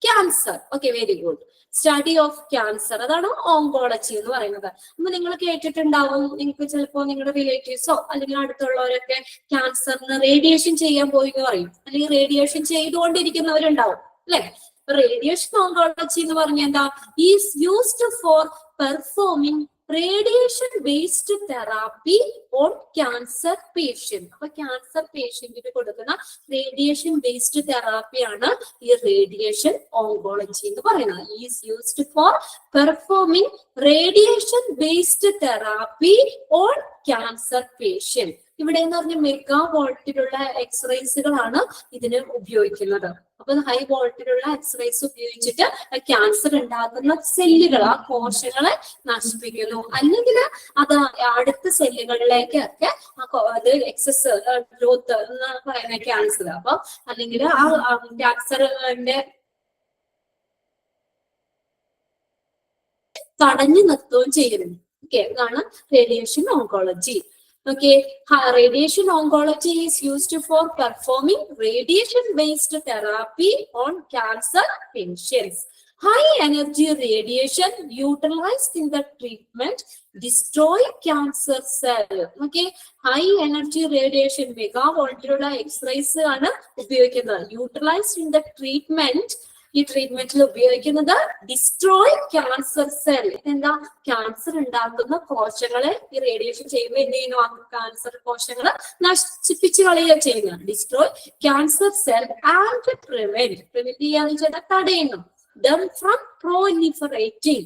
cancer. Okay, very good. Study of cancer, അതാണ് ഓങ്കോളജി എന്ന് പറയുന്നത്. അപ്പൊ നിങ്ങൾ കേട്ടിട്ടുണ്ടാവും, നിങ്ങൾക്ക് ചിലപ്പോൾ നിങ്ങളുടെ റിലേറ്റീവ്സോ അല്ലെങ്കിൽ അടുത്തുള്ളവരൊക്കെ ക്യാൻസറിന് റേഡിയേഷൻ ചെയ്യാൻ പോയി എന്ന് പറയും, അല്ലെങ്കിൽ റേഡിയേഷൻ ചെയ്തുകൊണ്ടിരിക്കുന്നവരുണ്ടാവും അല്ലെ. റേഡിയേഷൻ ഓങ്കോളജി എന്ന് പറഞ്ഞാൽ എന്താ? Is used for performing radiation based therapy on cancer patient. അപ്പൊ ക്യാൻസർ പേഷ്യന്റിന് കൊടുക്കുന്ന റേഡിയേഷൻ ബേസ്ഡ് തെറാപ്പിയാണ് ഈ റേഡിയേഷൻ ഓങ്കോളജി എന്ന് പറയുന്നത്. Is used for performing radiation based therapy on cancer patient. ഇവിടെ എന്ന് പറഞ്ഞ മെഗാ വോൾട്ടിലുള്ള എക്സ്റേസുകളാണ് ഇതിന് ഉപയോഗിക്കുന്നത്. അപ്പൊ ഹൈ വോൾട്ടിലുള്ള എക്സ്റേസ് ഉപയോഗിച്ചിട്ട് ക്യാൻസർ ഉണ്ടാകുന്ന സെല്ലുകൾ, ആ കോശങ്ങളെ നശിപ്പിക്കുന്നു. അല്ലെങ്കിൽ അത് അടുത്ത സെല്ലുകളിലേക്കൊക്കെ അത് എക്സസ് ഗ്രോത്ത് എന്ന് പറയുന്ന ക്യാൻസർ. അപ്പൊ അല്ലെങ്കിൽ ആ ക്യാൻസറിന്റെ തടഞ്ഞു നിർത്തുകയും ചെയ്യുന്നു. ഓക്കെ, അതാണ് radiation oncology. Okay, radiation oncology is used for performing radiation-based therapy on cancer patients. High energy radiation utilized in the treatment destroy cancer cell. Okay, high energy radiation megavolt-ലുള്ള എക്സ്റേസ് ആണ് ഉപയോഗിക്കുന്നത്. Utilized in the treatment, ഈ ട്രീറ്റ്മെന്റിൽ ഉപയോഗിക്കുന്നത് destroy cancer cell. എന്താ? Cancer ഉണ്ടാക്കുന്ന കോശങ്ങളെ ഈ റേഡിയേഷൻ ചെയ്യുമ്പോൾ എന്ത് ചെയ്യുന്നു? ആ ക്യാൻസർ കോശങ്ങളെ നശിപ്പിച്ച് കളയുക ചെയ്യുന്നു. Destroy cancer cell and prevent ചെയ്യാന്ന് വെച്ചാൽ തടയുന്നു. them from proliferating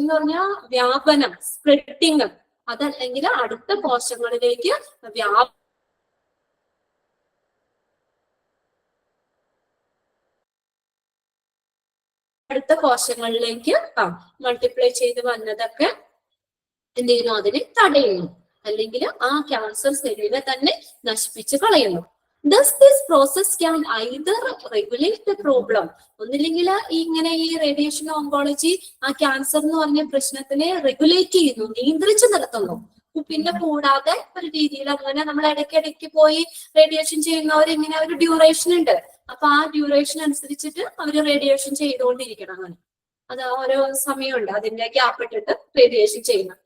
എന്ന് പറഞ്ഞാൽ വ്യാപനം, സ്പ്രെഡിങ്. അതല്ലെങ്കിൽ അടുത്ത കോശങ്ങളിലേക്ക് അടുത്ത കോശങ്ങളിലേക്ക് മൾട്ടിപ്ലൈ ചെയ്ത് വന്നതൊക്കെ എന്ത് ചെയ്യുന്നു? അതിനെ തടയുന്നു, അല്ലെങ്കിൽ ആ ക്യാൻസർ സെല്ലിനെ തന്നെ നശിപ്പിച്ച് കളയുന്നു. Thus this process can either regulate the problem. ഒന്നില്ലെങ്കിൽ ഇങ്ങനെ ഈ റേഡിയേഷൻ ഓങ്കോളജി ആ ക്യാൻസർ എന്ന് പറഞ്ഞ പ്രശ്നത്തിനെ റെഗുലേറ്റ് ചെയ്യുന്നു, നിയന്ത്രിച്ചു നിർത്തുന്നു. പിന്നെ കൂടാതെ ഒരു രീതിയിൽ അങ്ങനെ നമ്മൾ ഇടയ്ക്കിടയ്ക്ക് പോയി റേഡിയേഷൻ ചെയ്യുന്നവർ ഇങ്ങനെ ഒരു ഡ്യൂറേഷൻ ഉണ്ട്. അപ്പൊ ആ ഡ്യൂറേഷൻ അനുസരിച്ചിട്ട് അവര് റേഡിയേഷൻ ചെയ്തുകൊണ്ടിരിക്കണം. അങ്ങനെ അത് ഓരോ സമയമുണ്ട്, അതിന്റെ ഗ്യാപ്പ് ഇട്ടിട്ട് റേഡിയേഷൻ ചെയ്യണം.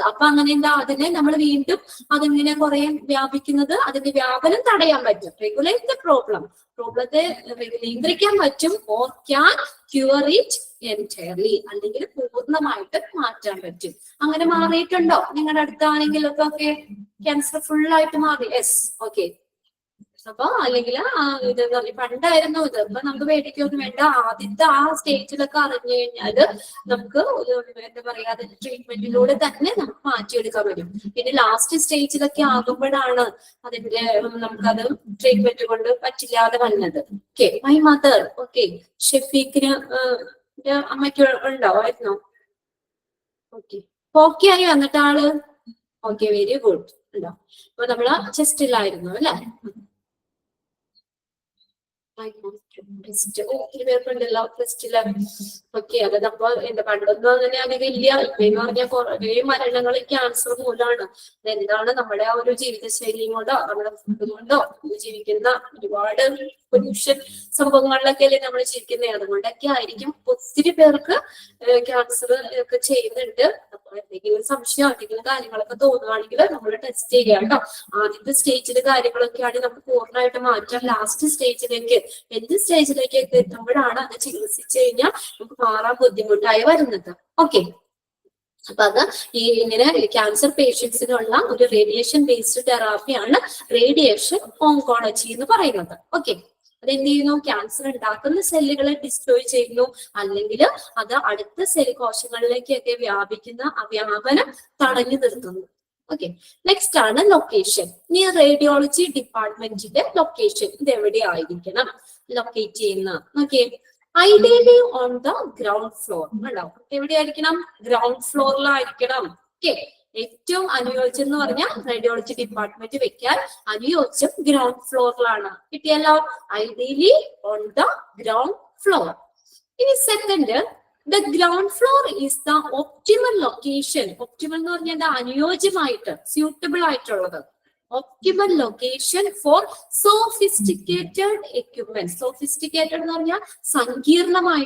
അപ്പൊ അങ്ങനെ എന്താ? അതിനെ നമ്മൾ വീണ്ടും അതിങ്ങനെ കുറെ വ്യാപിക്കുന്നത്, അതിന്റെ വ്യാപനം തടയാൻ പറ്റും. റെഗുലേറ്റ് ദ പ്രോബ്ലത്തെ നിയന്ത്രിക്കാൻ പറ്റും. Or can cure it entirely, അല്ലെങ്കിൽ പൂർണ്ണമായിട്ട് മാറ്റാൻ പറ്റും. അങ്ങനെ മാറിയിട്ടുണ്ടോ? നിങ്ങളുടെ അടുത്താണെങ്കിലൊക്കെ ക്യാൻസർ ഫുൾ ആയിട്ട് മാറി? Yes, okay. അപ്പൊ അല്ലെങ്കിൽ ഇതെന്ന് പറഞ്ഞ പണ്ടായിരുന്നു ഇത്. അപ്പൊ നമുക്ക് പേടിക്കൊന്നും വേണ്ട. ആദ്യത്തെ ആ സ്റ്റേജിലൊക്കെ അറിഞ്ഞു കഴിഞ്ഞാല് നമുക്ക് എന്താ പറയാ അതിന്റെ ട്രീറ്റ്മെന്റിലൂടെ തന്നെ നമുക്ക് മാറ്റിയെടുക്കാൻ പറ്റും. പിന്നെ ലാസ്റ്റ് സ്റ്റേജിലൊക്കെ ആകുമ്പോഴാണ് അതിന്റെ നമുക്കത് ട്രീറ്റ്മെന്റ് കൊണ്ട് പറ്റില്ലാതെ വന്നത്. Okay, my mother. ഓക്കെ, ഷെഫീഖിന് അമ്മയ്ക്ക് ഉണ്ടാവായിരുന്നോ? ഓക്കെ, ഓക്കെ ആയി വന്നിട്ട് ആള്. Okay, very good. ഉണ്ടോ? അപ്പൊ നമ്മള് ചെസ്റ്റിലായിരുന്നു അല്ലെ? ഒത്തിരി പേർക്കുണ്ടല്ലോ ടെസ്റ്റില്. ഓക്കെ, അതപ്പോ എന്താ പണ്ടൊന്നും അങ്ങനെ അധികം ഇല്ല. ഇപ്പെന്ന് പറഞ്ഞാൽ കുറേ മരണങ്ങൾ ക്യാൻസർ മൂലമാണ്. അതെന്താണ് നമ്മുടെ ആ ഒരു ജീവിതശൈലിയും കൊണ്ടോ നമ്മുടെ ഫുഡ് കൊണ്ടോ ജീവിക്കുന്ന ഒരുപാട് പൊല്യൂഷൻ സംഭവങ്ങളിലൊക്കെ അല്ലേ നമ്മൾ ജീവിക്കുന്നത്. അതുകൊണ്ടൊക്കെ ആയിരിക്കും ഒത്തിരി പേർക്ക് ക്യാൻസർ ഒക്കെ ചെയ്യുന്നുണ്ട്. അപ്പൊ എന്തെങ്കിലും സംശയം എന്തെങ്കിലും കാര്യങ്ങളൊക്കെ തോന്നുവാണെങ്കിൽ നമ്മൾ ടെസ്റ്റ് ചെയ്യുക കേട്ടോ. ആദ്യത്തെ സ്റ്റേജില് കാര്യങ്ങളൊക്കെയാണ് നമുക്ക് പൂർണ്ണമായിട്ട് മാറ്റാം. ലാസ്റ്റ് സ്റ്റേജിലേക്ക് എന്ത് സ്റ്റേജിലേക്കൊക്കെ എത്തുമ്പോഴാണ് അത് ചികിത്സിച്ചു കഴിഞ്ഞാൽ നമുക്ക് മാറാൻ ബുദ്ധിമുട്ടായി വരുന്നത്. ഓക്കെ, അപ്പൊ അത് ഇങ്ങനെ ക്യാൻസർ പേഷ്യൻസിനുള്ള ഒരു റേഡിയേഷൻ ബേസ്ഡ് തെറാപ്പിയാണ് റേഡിയേഷൻ ഓങ്കോളജി എന്ന് പറയുന്നത്. ഓക്കെ, അതെന്ത് ചെയ്യുന്നു? ക്യാൻസർ ഉണ്ടാക്കുന്ന സെല്ലുകളെ ഡിസ്ട്രോയ് ചെയ്യുന്നു, അല്ലെങ്കിൽ അത് അടുത്ത സെൽ കോശങ്ങളിലേക്കൊക്കെ വ്യാപിക്കുന്ന വ്യാപനം തടഞ്ഞു നിർത്തുന്നു. ഓക്കെ, നെക്സ്റ്റ് ആണ് ലൊക്കേഷൻ. ഈ റേഡിയോളജി ഡിപ്പാർട്ട്മെന്റിന്റെ ലൊക്കേഷൻ ഇത് എവിടെ ആയിരിക്കണം ലൊക്കേറ്റ് ചെയ്യുന്ന? Okay, ideally on the ground floor. ഉണ്ടാവും എവിടെയായിരിക്കണം? ഗ്രൗണ്ട് ഫ്ലോറിലായിരിക്കണം. ഓക്കെ, ഏറ്റവും അനുയോജ്യം എന്ന് പറഞ്ഞാൽ റേഡിയോളജി ഡിപ്പാർട്ട്മെന്റ് വെക്കാൻ അനുയോജ്യം ഗ്രൗണ്ട് ഫ്ലോറിലാണ്. കിട്ടിയല്ലോ? Ideally on the ground floor. ഇനി second, the ground floor is the optimal location. Optimal എന്ന് പറഞ്ഞാൽ അനുയോജ്യമായിട്ട് സ്യൂട്ടബിൾ ആയിട്ടുള്ളത്. Optimal location for sophisticated equipment. Sophisticated എന്ന് പറഞ്ഞാൽ സങ്കീർണമായ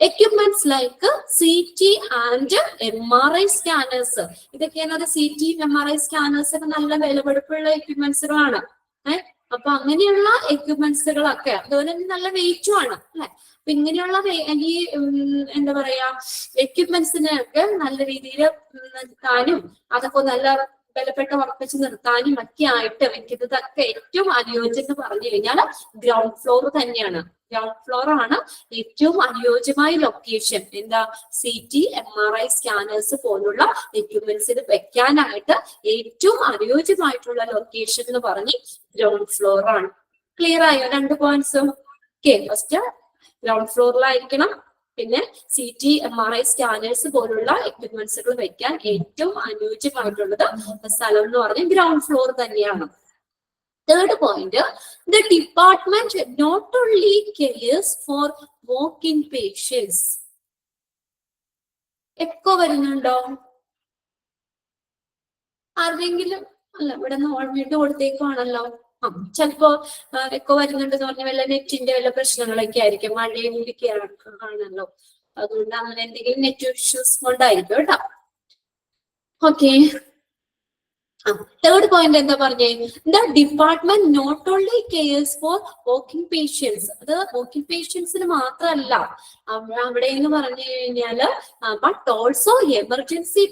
equipments like CT and MRI scanners. ഇതൊക്കെയാണ് CT MRI സ്കാനേഴ്സ് ഒക്കെ നല്ല വിലപിടിപ്പുള്ള എക്യുപ്മെന്റ്സുകളാണ്. അപ്പൊ അങ്ങനെയുള്ള എക്യുപ്മെന്റ്സുകളൊക്കെ അതുപോലെ തന്നെ നല്ല വെയിറ്റും ആണ് അല്ലെ. അപ്പൊ ഇങ്ങനെയുള്ള ഈ എന്താ പറയാ എക്യുപ്മെന്റ്സിനെയൊക്കെ നല്ല രീതിയിൽ നിർത്താനും അതൊക്കെ നല്ല ബലപ്പെട്ട ഉറപ്പിച്ച് നിർത്താനും ഒക്കെ ആയിട്ട് വെക്കുന്നതൊക്കെ ഏറ്റവും അനുയോജ്യം എന്ന് പറഞ്ഞു കഴിഞ്ഞാൽ ഗ്രൗണ്ട് ഫ്ലോർ തന്നെയാണ്. ഗ്രൗണ്ട് ഫ്ലോർ ആണ് ഏറ്റവും അനുയോജ്യമായ ലൊക്കേഷൻ. എന്താ? CT MRI സ്കാനേഴ്സ് പോലുള്ള എക്യുപ്മെന്റ്സിന് വെക്കാനായിട്ട് ഏറ്റവും അനുയോജ്യമായിട്ടുള്ള ലൊക്കേഷൻ എന്ന് പറഞ്ഞ് ഗ്രൗണ്ട് ഫ്ലോർ ആണ്. ക്ലിയർ ആയോ? 2 പോയിന്റ്സും. ഓക്കെ, ഫസ്റ്റ് ഗ്രൗണ്ട് ഫ്ലോറിലായിരിക്കണം. പിന്നെ CT MRI സ്കാനേഴ്സ് പോലുള്ള എക്യുപ്മെന്റ്സുകൾ വെക്കാൻ ഏറ്റവും അനുയോജ്യമായിട്ടുള്ളത് സ്ഥലം എന്ന് പറഞ്ഞാൽ ഗ്രൗണ്ട് ഫ്ലോർ തന്നെയാണ്. Third point, the department not only cares for walk-in patients. Echo വരുന്നുണ്ടോ? ആരെങ്കിലും? അല്ല, ഇവിടെ നിന്ന് ഓൾമീറ്റ് കൊടുത്തേക്കുവാണല്ലോ. ചിലപ്പോ എക്കോ വരുന്നുണ്ടെന്ന് പറഞ്ഞ വല്ല നെറ്റിന്റെ വല്ല പ്രശ്നങ്ങളൊക്കെ ആയിരിക്കും. മഴയും ആണല്ലോ, അതുകൊണ്ട് അങ്ങനെ എന്തെങ്കിലും നെറ്റ് ഇഷ്യൂസ് കൊണ്ടായിരിക്കും കേട്ടോ. ഓക്കെ, തേർഡ് പോയിന്റ് എന്താ പറഞ്ഞേ? The department not only cares for walking patients. അത് walking patientsന് മാത്രമല്ല അവിടെ എന്ന് പറഞ്ഞു കഴിഞ്ഞാല് but also emergency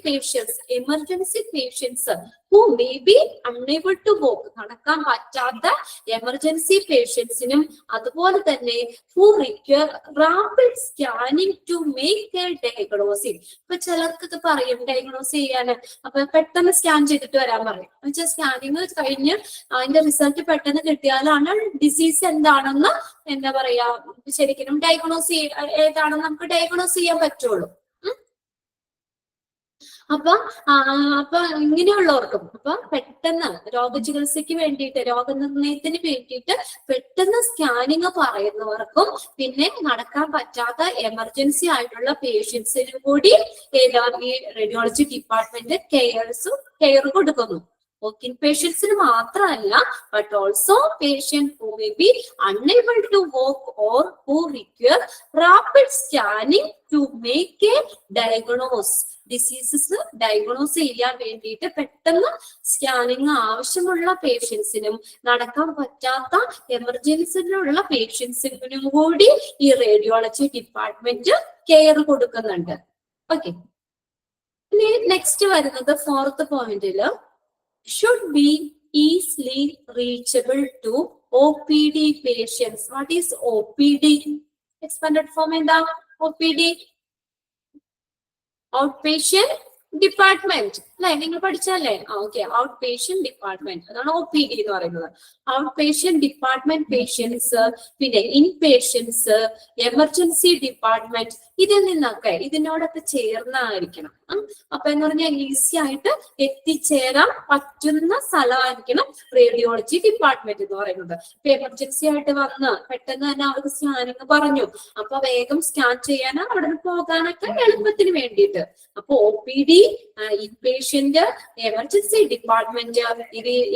patients who may be unable to walk. നടക്കാൻ പറ്റാത്ത എമർജൻസി പേഷ്യൻസിനും അതുപോലെ തന്നെ who require rapid scanning to make their diagnosis. ഇപ്പൊ ചിലർക്കൊക്കെ പറയും ഡയഗ്നോസ് ചെയ്യാന്, അപ്പൊ പെട്ടെന്ന് സ്കാൻ ചെയ്തിട്ട് വരാൻ പറയും. എന്നുവെച്ചാൽ സ്കാനിങ് കഴിഞ്ഞ് അതിന്റെ റിസൾട്ട് പെട്ടെന്ന് കിട്ടിയാലാണ് ഡിസീസ് എന്താണെന്ന് എന്താ പറയാ ശരിക്കും ഡയഗ്നോസ് ഏതാണെന്ന് നമുക്ക് ഡയഗ്നോസ് ചെയ്യാൻ പറ്റുള്ളൂ. അപ്പൊ ഇങ്ങനെയുള്ളവർക്കും അപ്പൊ പെട്ടെന്ന് രോഗചികിത്സയ്ക്ക് വേണ്ടിയിട്ട് രോഗനിർണയത്തിന് വേണ്ടിയിട്ട് പെട്ടെന്ന് സ്കാനിങ് പറയുന്നവർക്കും പിന്നെ നടക്കാൻ പറ്റാത്ത എമർജൻസി ആയിട്ടുള്ള പേഷ്യൻസിനും കൂടി ഈ റേഡിയോളജി ഡിപ്പാർട്ട്മെന്റ് കെയർ കൊടുക്കുന്നു. Walking patientsന് മാത്രമല്ല but also patient who may be unable to walk or who require rapid scanning to make a diagnose. Diseases diagnose ചെയ്യാൻ വേണ്ടിയിട്ട് പെട്ടെന്ന് സ്കാനിങ് ആവശ്യമുള്ള പേഷ്യൻസിനും നടക്കാൻ പറ്റാത്ത എമർജൻസിയിലുള്ള പേഷ്യൻസിനും കൂടി ഈ റേഡിയോളജി ഡിപ്പാർട്ട്മെന്റ് കെയർ കൊടുക്കുന്നുണ്ട്. ഓക്കെ, ഇനി നെക്സ്റ്റ് വരുന്നത് fourth പോയിന്റില് should be easily reachable to OPD patients. What is OPD? Expanded form എന്താ OPD? Outpatient ഡിപ്പാർട്ട്മെന്റ് അല്ലെ, നിങ്ങൾ പഠിച്ചല്ലേ? ഓക്കെ, ഔട്ട് പേഷ്യന്റ് ഡിപ്പാർട്ട്മെന്റ്, അതാണ് OPD എന്ന് പറയുന്നത്. ഔട്ട് പേഷ്യന്റ് ഡിപ്പാർട്ട്മെന്റ് പേഷ്യൻസ്, പിന്നെ ഇൻ പേഷ്യൻസ്, എമർജൻസി ഡിപ്പാർട്ട്മെന്റ്, ഇതിൽ നിന്നൊക്കെ ഇതിനോടൊക്കെ ചേർന്നായിരിക്കണം. അപ്പൊ എന്ന് പറഞ്ഞാൽ ഈസി ആയിട്ട് എത്തിച്ചേരാൻ പറ്റുന്ന സ്ഥലമായിരിക്കണം റേഡിയോളജി ഡിപ്പാർട്ട്മെന്റ് എന്ന് പറയുന്നത്. ഇപ്പൊ എമർജൻസി ആയിട്ട് വന്ന് പെട്ടെന്ന് തന്നെ അവർക്ക് സ്കാനിങ് പറഞ്ഞു, അപ്പൊ വേഗം സ്കാൻ ചെയ്യാനോ അവിടെ നിന്ന് പോകാനൊക്കെ എളുപ്പത്തിന് വേണ്ടിയിട്ട്. അപ്പൊ OPD, ഇൻപേഷ്യന്റ്, എമർജൻസി ഡിപ്പാർട്ട്മെന്റ്,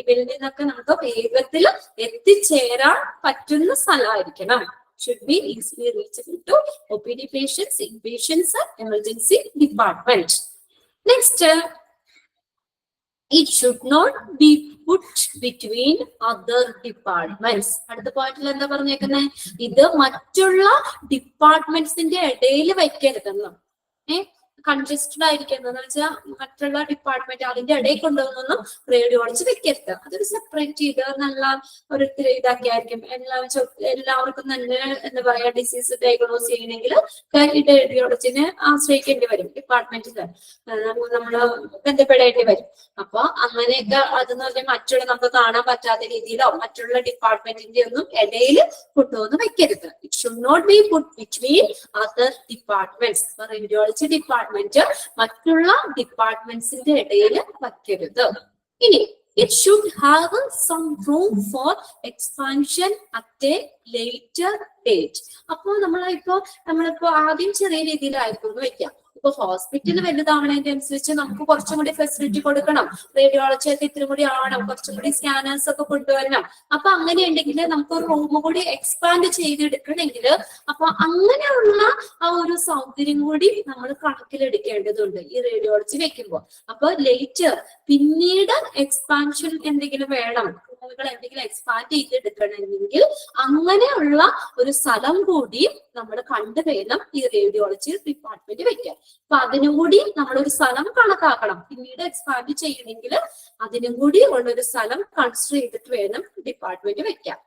ഇവരിൽ നിന്നൊക്കെ നമുക്ക് വേഗത്തിൽ എത്തിച്ചേരാൻ പറ്റുന്ന സ്ഥലമായിരിക്കണം. Should be easily reachable to OPD patients, inpatients, emergency department. Next, it should not be put between other departments. അടുത്ത പോയിന്റിൽ എന്താ പറഞ്ഞേക്കുന്നത്? ഇത് മറ്റുള്ള ഡിപ്പാർട്ട്മെന്റ്സിന്റെ ഇടയിൽ വയ്ക്കരുതെന്ന്. കൺജസ്റ്റഡ് ആയിരിക്കുന്നത് എന്ന് വെച്ചാൽ മറ്റുള്ള ഡിപ്പാർട്ട്മെന്റ് അതിന്റെ ഇടയിൽ കൊണ്ടുവന്നൊന്നും റേഡിയോളജി വെക്കരുത്. അതൊരു സെപ്പറേറ്റ് ചെയ്ത് നല്ല ഒരു ഇതാക്കി ആയിരിക്കും. എല്ലാവർക്കും തന്നെ എന്താ പറയാ ഡിസീസ് ഡയഗ്നോസ് ചെയ്യണമെങ്കിൽ റേഡിയോളജിനെ ആശ്രയിക്കേണ്ടി വരും, ഡിപ്പാർട്ട്മെന്റിന് നമ്മള് ബന്ധപ്പെടേണ്ടി വരും. അപ്പൊ അങ്ങനെയൊക്കെ അതെന്ന് പറഞ്ഞാൽ മറ്റുള്ള നമുക്ക് കാണാൻ പറ്റാത്ത രീതിയിലോ മറ്റുള്ള ഡിപ്പാർട്ട്മെന്റിന്റെ ഒന്നും ഇടയിൽ കൊണ്ടുവന്ന് വെക്കരുത്. It should not be put between other departments. Radiology department മറ്റുള്ള ഡിപ്പാർട്ട്മെന്റ്സിന്റെ ഇടയിൽ വയ്ക്കരുത്. ഇനി it should have some room for expansion at a later date. അപ്പൊ നമ്മളിപ്പോ ആദ്യം ചെറിയ രീതിയിലായിരിക്കും വെക്കാം. ഇപ്പൊ ഹോസ്പിറ്റൽ വലുതാവണതിന്റെ അനുസരിച്ച് നമുക്ക് കുറച്ചും കൂടി ഫെസിലിറ്റി കൊടുക്കണം, റേഡിയോളജി ഒക്കെ ഇത്തിരി കൂടി ആവണം, കുറച്ചും കൂടി സ്കാനേഴ്സ് ഒക്കെ കൊണ്ടുവരണം. അപ്പൊ അങ്ങനെ ഉണ്ടെങ്കിൽ നമുക്ക് റൂം കൂടി എക്സ്പാൻഡ് ചെയ്തെടുക്കണമെങ്കിൽ അപ്പൊ അങ്ങനെയുള്ള ആ ഒരു സൗകര്യം കൂടി നമ്മൾ കണക്കിലെടുക്കേണ്ടതുണ്ട് ഈ റേഡിയോളജി വെക്കുമ്പോൾ. അപ്പൊ ലേറ്റർ പിന്നീട് എക്സ്പാൻഷൻ എന്തെങ്കിലും വേണം, റൂമുകൾ എന്തെങ്കിലും എക്സ്പാൻഡ് ചെയ്തെടുക്കണമെങ്കിൽ അങ്ങനെയുള്ള ഒരു സ്ഥലം കൂടി നമ്മൾ കണ്ടുവേണം ഈ റേഡിയോളജി ഡിപ്പാർട്ട്മെന്റ് വെക്കാൻ. അപ്പൊ അതിനും കൂടി നമ്മളൊരു സ്ഥലം കണക്കാക്കണം. പിന്നീട് എക്സ്പാൻഡ് ചെയ്യണമെങ്കിൽ അതിനും കൂടി ഉള്ളൊരു സ്ഥലം കൺസിഡർ ചെയ്തിട്ട് വേണം ഡിപ്പാർട്ട്മെന്റ് വെക്കാൻ.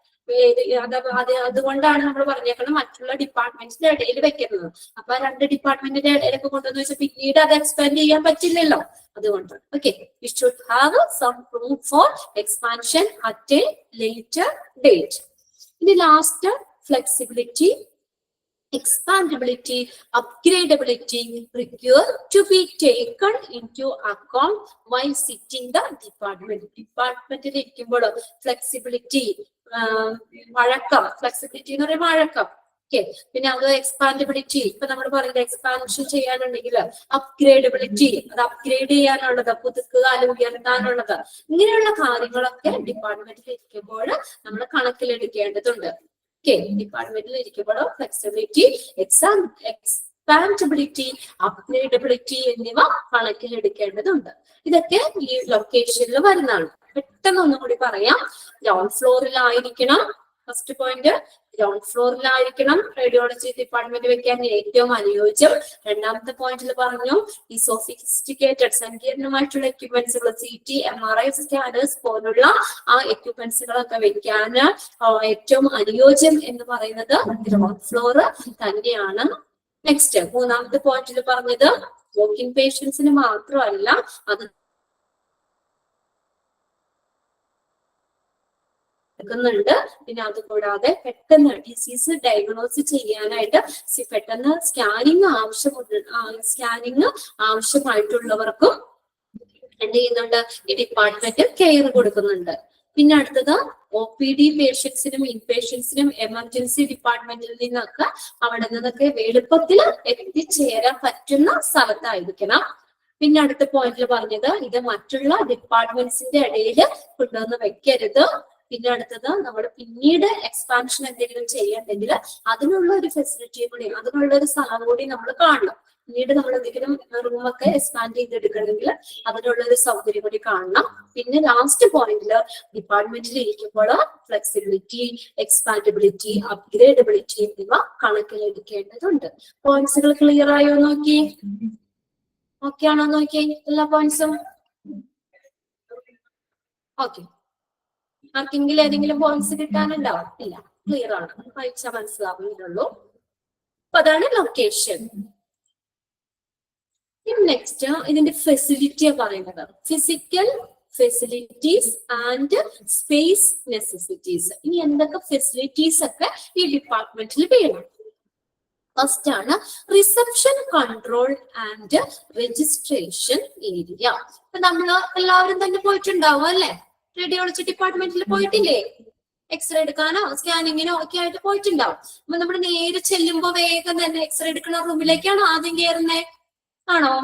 അതുകൊണ്ടാണ് നമ്മൾ പറഞ്ഞേക്കുന്നത് മറ്റുള്ള ഡിപ്പാർട്ട്മെന്റ്സിന്റെ ഇടയിൽ വെക്കുന്നത്. അപ്പൊ രണ്ട് ഡിപ്പാർട്ട്മെന്റിന്റെ ഇടയിലൊക്കെ കൊണ്ടുവന്ന് വെച്ചാൽ പിന്നീട് അത് എക്സ്പാൻഡ് ചെയ്യാൻ പറ്റില്ലല്ലോ, അതുകൊണ്ട്. Okay, it should have some room for expansion at a later date. ഇനി last, flexibility, expandability, upgradability require to be taken into account while sitting the department. ഡിപ്പാർട്ട്മെന്റിൽ ഇരിക്കുമ്പോൾ ഫ്ലെക്സിബിലിറ്റി, വഴക്കം, ഫ്ലെക്സിബിലിറ്റി എന്ന് പറയുമ്പോൾ വഴക്കം. ഓക്കെ, പിന്നെ അത് എക്സ്പാൻഡബിലിറ്റി, ഇപ്പൊ നമ്മൾ പറയുന്നത് എക്സ്പാൻഷൻ ചെയ്യാനുണ്ടെങ്കിൽ അപ്ഗ്രേഡബിലിറ്റി, അത് അപ്ഗ്രേഡ് ചെയ്യാനുള്ളത്, പുതുക്കുക അല്ലെങ്കിൽ ഉയർത്താനുള്ളത്, ഇങ്ങനെയുള്ള കാര്യങ്ങളൊക്കെ ഡിപ്പാർട്ട്മെന്റിൽ ഇരിക്കുമ്പോൾ നമ്മൾ കണക്കിലെടുക്കേണ്ടതുണ്ട്. ഡിപ്പാർട്ട്മെന്റിൽ ഇരിക്കുമ്പോൾ ഫ്ലെക്സിബിലിറ്റി, എക്സ്പാൻഡബിലിറ്റി, അപ്ഗ്രേഡബിലിറ്റി എന്നിവ കണക്കിലെടുക്കേണ്ടതുണ്ട്. ഇതൊക്കെ ഈ ലൊക്കേഷനിൽ വരുന്നതാണ്. പെട്ടെന്ന് ഒന്നും കൂടി പറയാം. ഗ്രൗണ്ട് ഫ്ലോറിലായിരിക്കണം. ഫസ്റ്റ് പോയിന്റ്, ഗ്രൗണ്ട് ഫ്ലോറിലായിരിക്കണം റേഡിയോളജി ഡിപ്പാർട്ട്മെന്റ് വെക്കാൻ ഏറ്റവും അനുയോജ്യം. രണ്ടാമത്തെ പോയിന്റിൽ പറഞ്ഞു ഈ സോഫിസ്റ്റിക്കേറ്റഡ് സങ്കീർണമായിട്ടുള്ള എക്യുപ്മെന്റ്സുകൾ, CT, MRI സ്കാനേഴ്സ് പോലുള്ള ആ എക്യുപ്മെന്റ്സുകളൊക്കെ വെക്കാൻ ഏറ്റവും അനുയോജ്യം എന്ന് പറയുന്നത് ഗ്രൗണ്ട് ഫ്ലോർ തന്നെയാണ്. നെക്സ്റ്റ്, മൂന്നാമത്തെ പോയിന്റിൽ പറഞ്ഞത് വോക്കിംഗ് പേഷ്യൻസിന് മാത്രമല്ല, അത് ണ്ട്. പിന്നെ അതുകൂടാതെ പെട്ടെന്ന് ഡിസീസ് ഡയഗ്നോസ് ചെയ്യാനായിട്ട് പെട്ടെന്ന് സ്കാനിങ് ആവശ്യമായിട്ടുള്ളവർക്കും എന്ത് ചെയ്യുന്നുണ്ട്, ഈ ഡിപ്പാർട്ട്മെന്റ് കെയർ കൊടുക്കുന്നുണ്ട്. പിന്നെ അടുത്തത് OPD പേഷ്യൻസിനും ഇൻപേഷ്യൻസിനും എമർജൻസി ഡിപ്പാർട്ട്മെന്റിൽ നിന്നൊക്കെ അവിടെ നിന്നൊക്കെ എളുപ്പത്തിൽ എത്തിച്ചേരാൻ പറ്റുന്ന സ്ഥലത്തായിരിക്കണം. പിന്നെ അടുത്ത പോയിന്റിൽ പറഞ്ഞത് ഇത് മറ്റുള്ള ഡിപ്പാർട്ട്മെന്റ്സിന്റെ ഇടയിൽ കൊണ്ടുവന്ന് വെക്കരുത്. പിന്നെ അടുത്തത് നമ്മൾ പിന്നീട് എക്സ്പാൻഷൻ എന്തെങ്കിലും ചെയ്യണമെങ്കിൽ അതിനുള്ള ഒരു ഫെസിലിറ്റിയും കൂടി, അതിനുള്ള ഒരു സ്ഥലം കൂടി നമ്മൾ കാണണം. പിന്നീട് നമ്മൾ എന്തെങ്കിലും റൂമൊക്കെ എക്സ്പാൻഡ് ചെയ്തെടുക്കണമെങ്കിൽ അതിനുള്ള ഒരു സൗകര്യം കൂടി കാണണം. പിന്നെ ലാസ്റ്റ് പോയിന്റില് ഡിപ്പാർട്ട്മെന്റിൽ ഇരിക്കുമ്പോൾ ഫ്ലെക്സിബിലിറ്റി, എക്സ്പാൻഡബിലിറ്റി, അപ്ഗ്രേഡബിലിറ്റി എന്നിവ കണക്കിലെടുക്കേണ്ടതുണ്ട്. പോയിന്റ്സുകൾ ക്ലിയർ ആയോ നോക്കി? ഓക്കെ ആണോ നോക്കി എല്ലാ പോയിന്റ്സും? ഓക്കെ, ആർക്കെങ്കിലും ഏതെങ്കിലും പോയിന്റ്സ് കിട്ടാനുണ്ടാവും? ഇല്ല, ക്ലിയർ ആണ്, വായിച്ചാൽ മനസ്സിലാവുന്നുള്ളൂ. അപ്പൊ അതാണ് ലൊക്കേഷൻ. നെക്സ്റ്റ് ഇതിന്റെ ഫെസിലിറ്റിയാ പറയുന്നത്. Physical facilities and space necessities. ഇനി എന്തൊക്കെ ഫെസിലിറ്റീസ് ഒക്കെ ഈ ഡിപ്പാർട്ട്മെന്റിൽ വേണം? ഫസ്റ്റ് ആണ് reception control and registration area. അപ്പൊ നമ്മൾ എല്ലാവരും തന്നെ പോയിട്ടുണ്ടാവും അല്ലെ? റേഡിയോളജി ഡിപ്പാർട്ട്മെന്റിൽ പോയിട്ടില്ലേ? എക്സ്റേ എടുക്കാനോ സ്കാനിങ്ങിനോ ഒക്കെ ആയിട്ട് പോയിട്ടുണ്ടാവും. അപ്പൊ നമ്മൾ നേരെ ചെല്ലുമ്പോ വേഗം തന്നെ എക്സ്റേ എടുക്കുന്ന റൂമിലേക്കാണോ ആദ്യം കയറുന്നേ? ആണോ?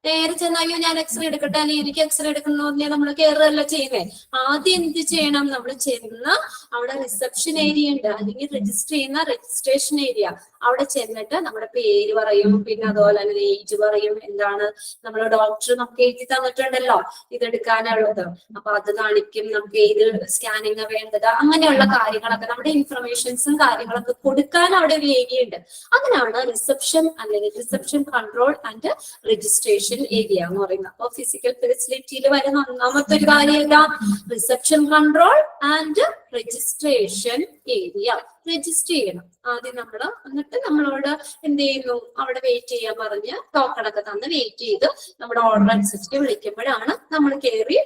നേരെ ചെന്നായോ ഞാൻ എക്സ്റേ എടുക്കട്ടെ, അല്ലെങ്കിൽ എനിക്ക് എക്സ്റേ എടുക്കണം പറഞ്ഞാൽ നമ്മൾ കയറുകയല്ല ചെയ്യുന്നേ. ആദ്യം എന്ത് ചെയ്യണം? നമ്മൾ ചെന്ന് അവിടെ റിസപ്ഷൻ ഏരിയ ഉണ്ട്, അല്ലെങ്കിൽ രജിസ്റ്റർ ചെയ്യുന്ന രജിസ്ട്രേഷൻ ഏരിയ, അവിടെ ചെന്നിട്ട് നമ്മുടെ പേര് പറയും, പിന്നെ അതുപോലെ തന്നെ ഏജ് പറയും, എന്താണ് നമ്മൾ ഡോക്ടർ നമുക്ക് എഴുതി തന്നിട്ടുണ്ടല്ലോ ഇതെടുക്കാനുള്ളത്, അപ്പൊ അത് കാണിക്കും, നമുക്ക് ഏത് സ്കാനിങ് വേണ്ടത്, അങ്ങനെയുള്ള കാര്യങ്ങളൊക്കെ നമ്മുടെ ഇൻഫർമേഷൻസും കാര്യങ്ങളൊക്കെ കൊടുക്കാൻ അവിടെ ഒരു ഏരിയ ഉണ്ട്. അതിനാണ് റിസപ്ഷൻ അല്ലെങ്കിൽ reception control and registration area എന്ന് പറയുന്നത്. അപ്പൊ ഫിസിക്കൽ ഫെസിലിറ്റിയിൽ വരുന്ന ഒന്നാമത്തെ ഒരു കാര്യം reception control and registration area. Register ചെയ്യണം ആദ്യം നമ്മൾ, എന്നിട്ട് നമ്മളോട് എന്ത് ചെയ്യുന്നു, അവിടെ വെയിറ്റ് ചെയ്യാൻ പറഞ്ഞ് ടോക്കണൊക്കെ തന്ന് വെയിറ്റ് ചെയ്ത് നമ്മുടെ ഓർഡർ അനുസരിച്ച് വിളിക്കുമ്പോഴാണ് നമ്മൾ കയറി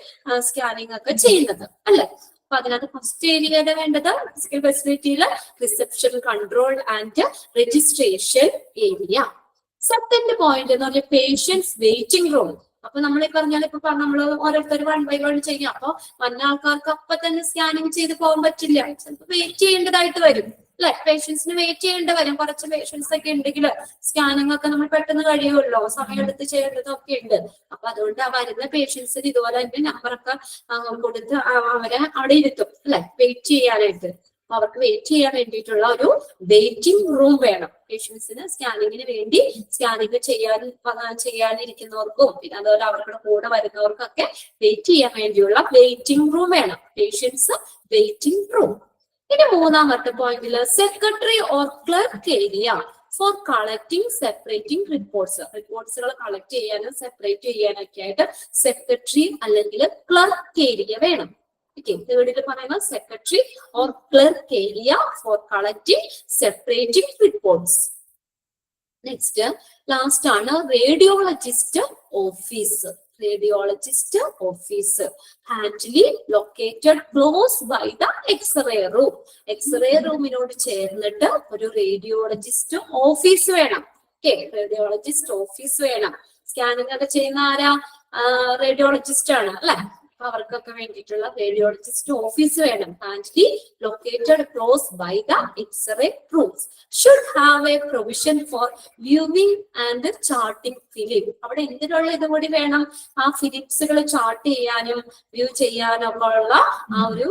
സ്കാനിങ് ഒക്കെ ചെയ്യുന്നത് അല്ലെ? അപ്പൊ അതിനകത്ത് ഫസ്റ്റ് ഏരിയയുടെ വേണ്ടത് ഫിസിക്കൽ ഫെസിലിറ്റിയില് reception control and registration area. Second point എന്ന് പറഞ്ഞാൽ പേഷ്യൻസ് വെയിറ്റിംഗ് റൂം. അപ്പൊ നമ്മൾ ഈ പറഞ്ഞാൽ ഇപ്പൊ നമ്മള് ഓരോരുത്തർ 1 by 1 ചെയ്യാം. അപ്പൊ വന്ന ആൾക്കാർക്ക് അപ്പൊ തന്നെ സ്കാനിങ് ചെയ്ത് പോകാൻ പറ്റില്ല, ചിലപ്പോൾ വെയിറ്റ് ചെയ്യേണ്ടതായിട്ട് വരും അല്ലെ? പേഷ്യൻസിന് വെയിറ്റ് ചെയ്യേണ്ടി വരും. കുറച്ച് പേഷ്യൻസ് ഒക്കെ ഉണ്ടെങ്കിൽ സ്കാനിങ് ഒക്കെ നമ്മൾ പെട്ടെന്ന് കഴിയുമല്ലോ, സമയമെടുത്ത് ചെയ്യേണ്ടതൊക്കെ ഉണ്ട്. അപ്പൊ അതുകൊണ്ട് ആ വരുന്ന പേഷ്യൻസിന് ഇതുപോലെ തന്നെ നമ്പറൊക്കെ കൊടുത്ത് അവരെ അവിടെ ഇരുത്തും അല്ലെ, വെയിറ്റ് ചെയ്യാനായിട്ട്. അവർക്ക് വെയിറ്റ് ചെയ്യാൻ വേണ്ടിയിട്ടുള്ള ഒരു വെയിറ്റിംഗ് റൂം വേണം. പേഷ്യൻസിന് സ്കാനിങ്ങിന് വേണ്ടി സ്കാനിങ് ചെയ്യാനിരിക്കുന്നവർക്കും പിന്നെ അതുപോലെ അവരുടെ കൂടെ വരുന്നവർക്കൊക്കെ വെയിറ്റ് ചെയ്യാൻ വേണ്ടിയുള്ള വെയിറ്റിംഗ് റൂം വേണം. Patients waiting room. ഇനി മൂന്നാമത്തെ പോയിന്റില് secretary or clerk area for collecting separating റിപ്പോർട്ട്സുകൾ കളക്ട് ചെയ്യാനും സെപ്പറേറ്റ് ചെയ്യാനൊക്കെ ആയിട്ട് സെക്രട്ടറി അല്ലെങ്കിൽ ക്ലർക്ക് ഏരിയ വേണം. തേർഡിൽ പറയുന്നത് secretary or clerk area for collecting separating reports. Next last ആണ് radiologist office. Radiologist office handily located close by the x-ray room. X-ray റൂമിനോട് ചേർന്നിട്ട് ഒരു റേഡിയോളജിസ്റ്റ് ഓഫീസ് വേണം. റേഡിയോളജിസ്റ്റ് ഓഫീസ് വേണം. സ്കാനിങ് ഒക്കെ ചെയ്യുന്ന ആരാ? റേഡിയോളജിസ്റ്റ് ആണ് അല്ലെ? അവർക്കൊക്കെ വേണ്ടിയിട്ടുള്ള റേഡിയോളജിസ്റ്റ് ഓഫീസ് വേണം. Handily located close by the x-ray rooms. Should have a provision for viewing and charting film. അവിടെ എന്തിനുള്ള ഇത് കൂടി വേണം? ആ ഫിലിപ്സുകൾ ചാർട്ട് ചെയ്യാനും വ്യൂ ചെയ്യാനും ഒക്കെ ഉള്ള ആ ഒരു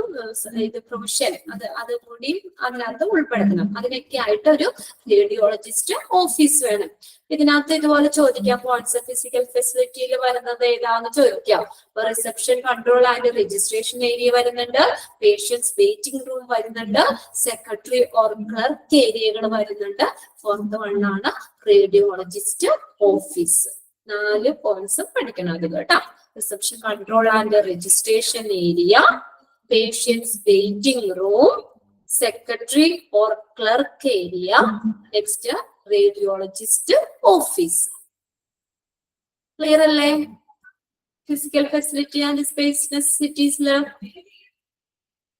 ഇത് പ്രൊവിഷൻ അത് കൂടി അതിനകത്ത് ഉൾപ്പെടുത്തണം. അതിനൊക്കെ ആയിട്ട് ഒരു റേഡിയോളജിസ്റ്റ് ഓഫീസ് വേണം. ഇതിനകത്ത് ഇതുപോലെ ചോദിക്കാം, പോയിന്റ്സ് ഫിസിക്കൽ ഫെസിലിറ്റിയിൽ വരുന്നത് ഏതാന്ന് ചോദിക്കാം. അപ്പൊ reception control and registration area വരുന്നുണ്ട്, പേഷ്യൻസ് വെയിറ്റിംഗ് റൂം വരുന്നുണ്ട്, സെക്രട്ടറി ഓർ ക്ലർക്ക് ഏരിയകൾ വരുന്നുണ്ട്. ഫോർത്ത് വൺ ആണ് റേഡിയോളജിസ്റ്റ് ഓഫീസ്. 4 പോയിന്റ്സ് പഠിക്കണം അത് കേട്ടോ. Reception control and registration area, patients waiting room, secretary or clerk area, next radiologist office. Clear അല്ലേ? Physical facility and space നെസസിറ്റീസില്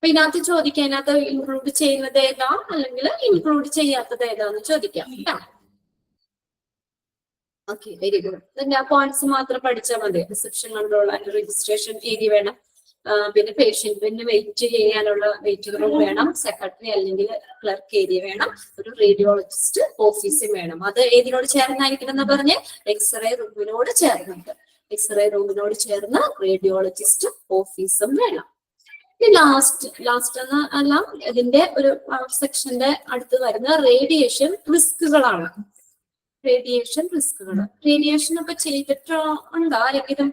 ഇതിനകത്ത് ചോദിക്കാം, ഇതിനകത്ത് ഇൻക്ലൂഡ് ചെയ്യുന്നത് ഏതാ അല്ലെങ്കിൽ ഇൻക്ലൂഡ് ചെയ്യാത്തത് ഏതാന്ന് ചോദിക്കാം. Okay, very good. ഇതിന്റെ ആ പോയിന്റ്സ് മാത്രം പഠിച്ചാൽ മതി. Reception control and registration area വേണം, പിന്നെ പേഷ്യന്റിന് വെയിറ്റ് ചെയ്യാനുള്ള വെയിറ്റിംഗ് റൂം വേണം, സെക്രട്ടറി അല്ലെങ്കിൽ ക്ലർക്ക് ഏരിയ വേണം, ഒരു റേഡിയോളജിസ്റ്റ് ഓഫീസും വേണം. അത് ഏതിനോട് ചേർന്നായിരിക്കണം എന്ന് പറഞ്ഞ് എക്സ്റേ റൂമിനോട് ചേർന്നുണ്ട്. എക്സ്റേ റൂമിനോട് ചേർന്ന് റേഡിയോളജിസ്റ്റ് ഓഫീസും വേണം. ലാസ്റ്റ് അല്ല ഇതിന്റെ ഒരു സെക്ഷന്റെ അടുത്ത് വരുന്ന റേഡിയേഷൻ റിസ്കുകളാണ്. റേഡിയേഷൻ റിസ്കുകൾ. റേഡിയേഷൻ ഒക്കെ ചെയ്തിട്ട് ഉണ്ടോ ആരെങ്കിലും?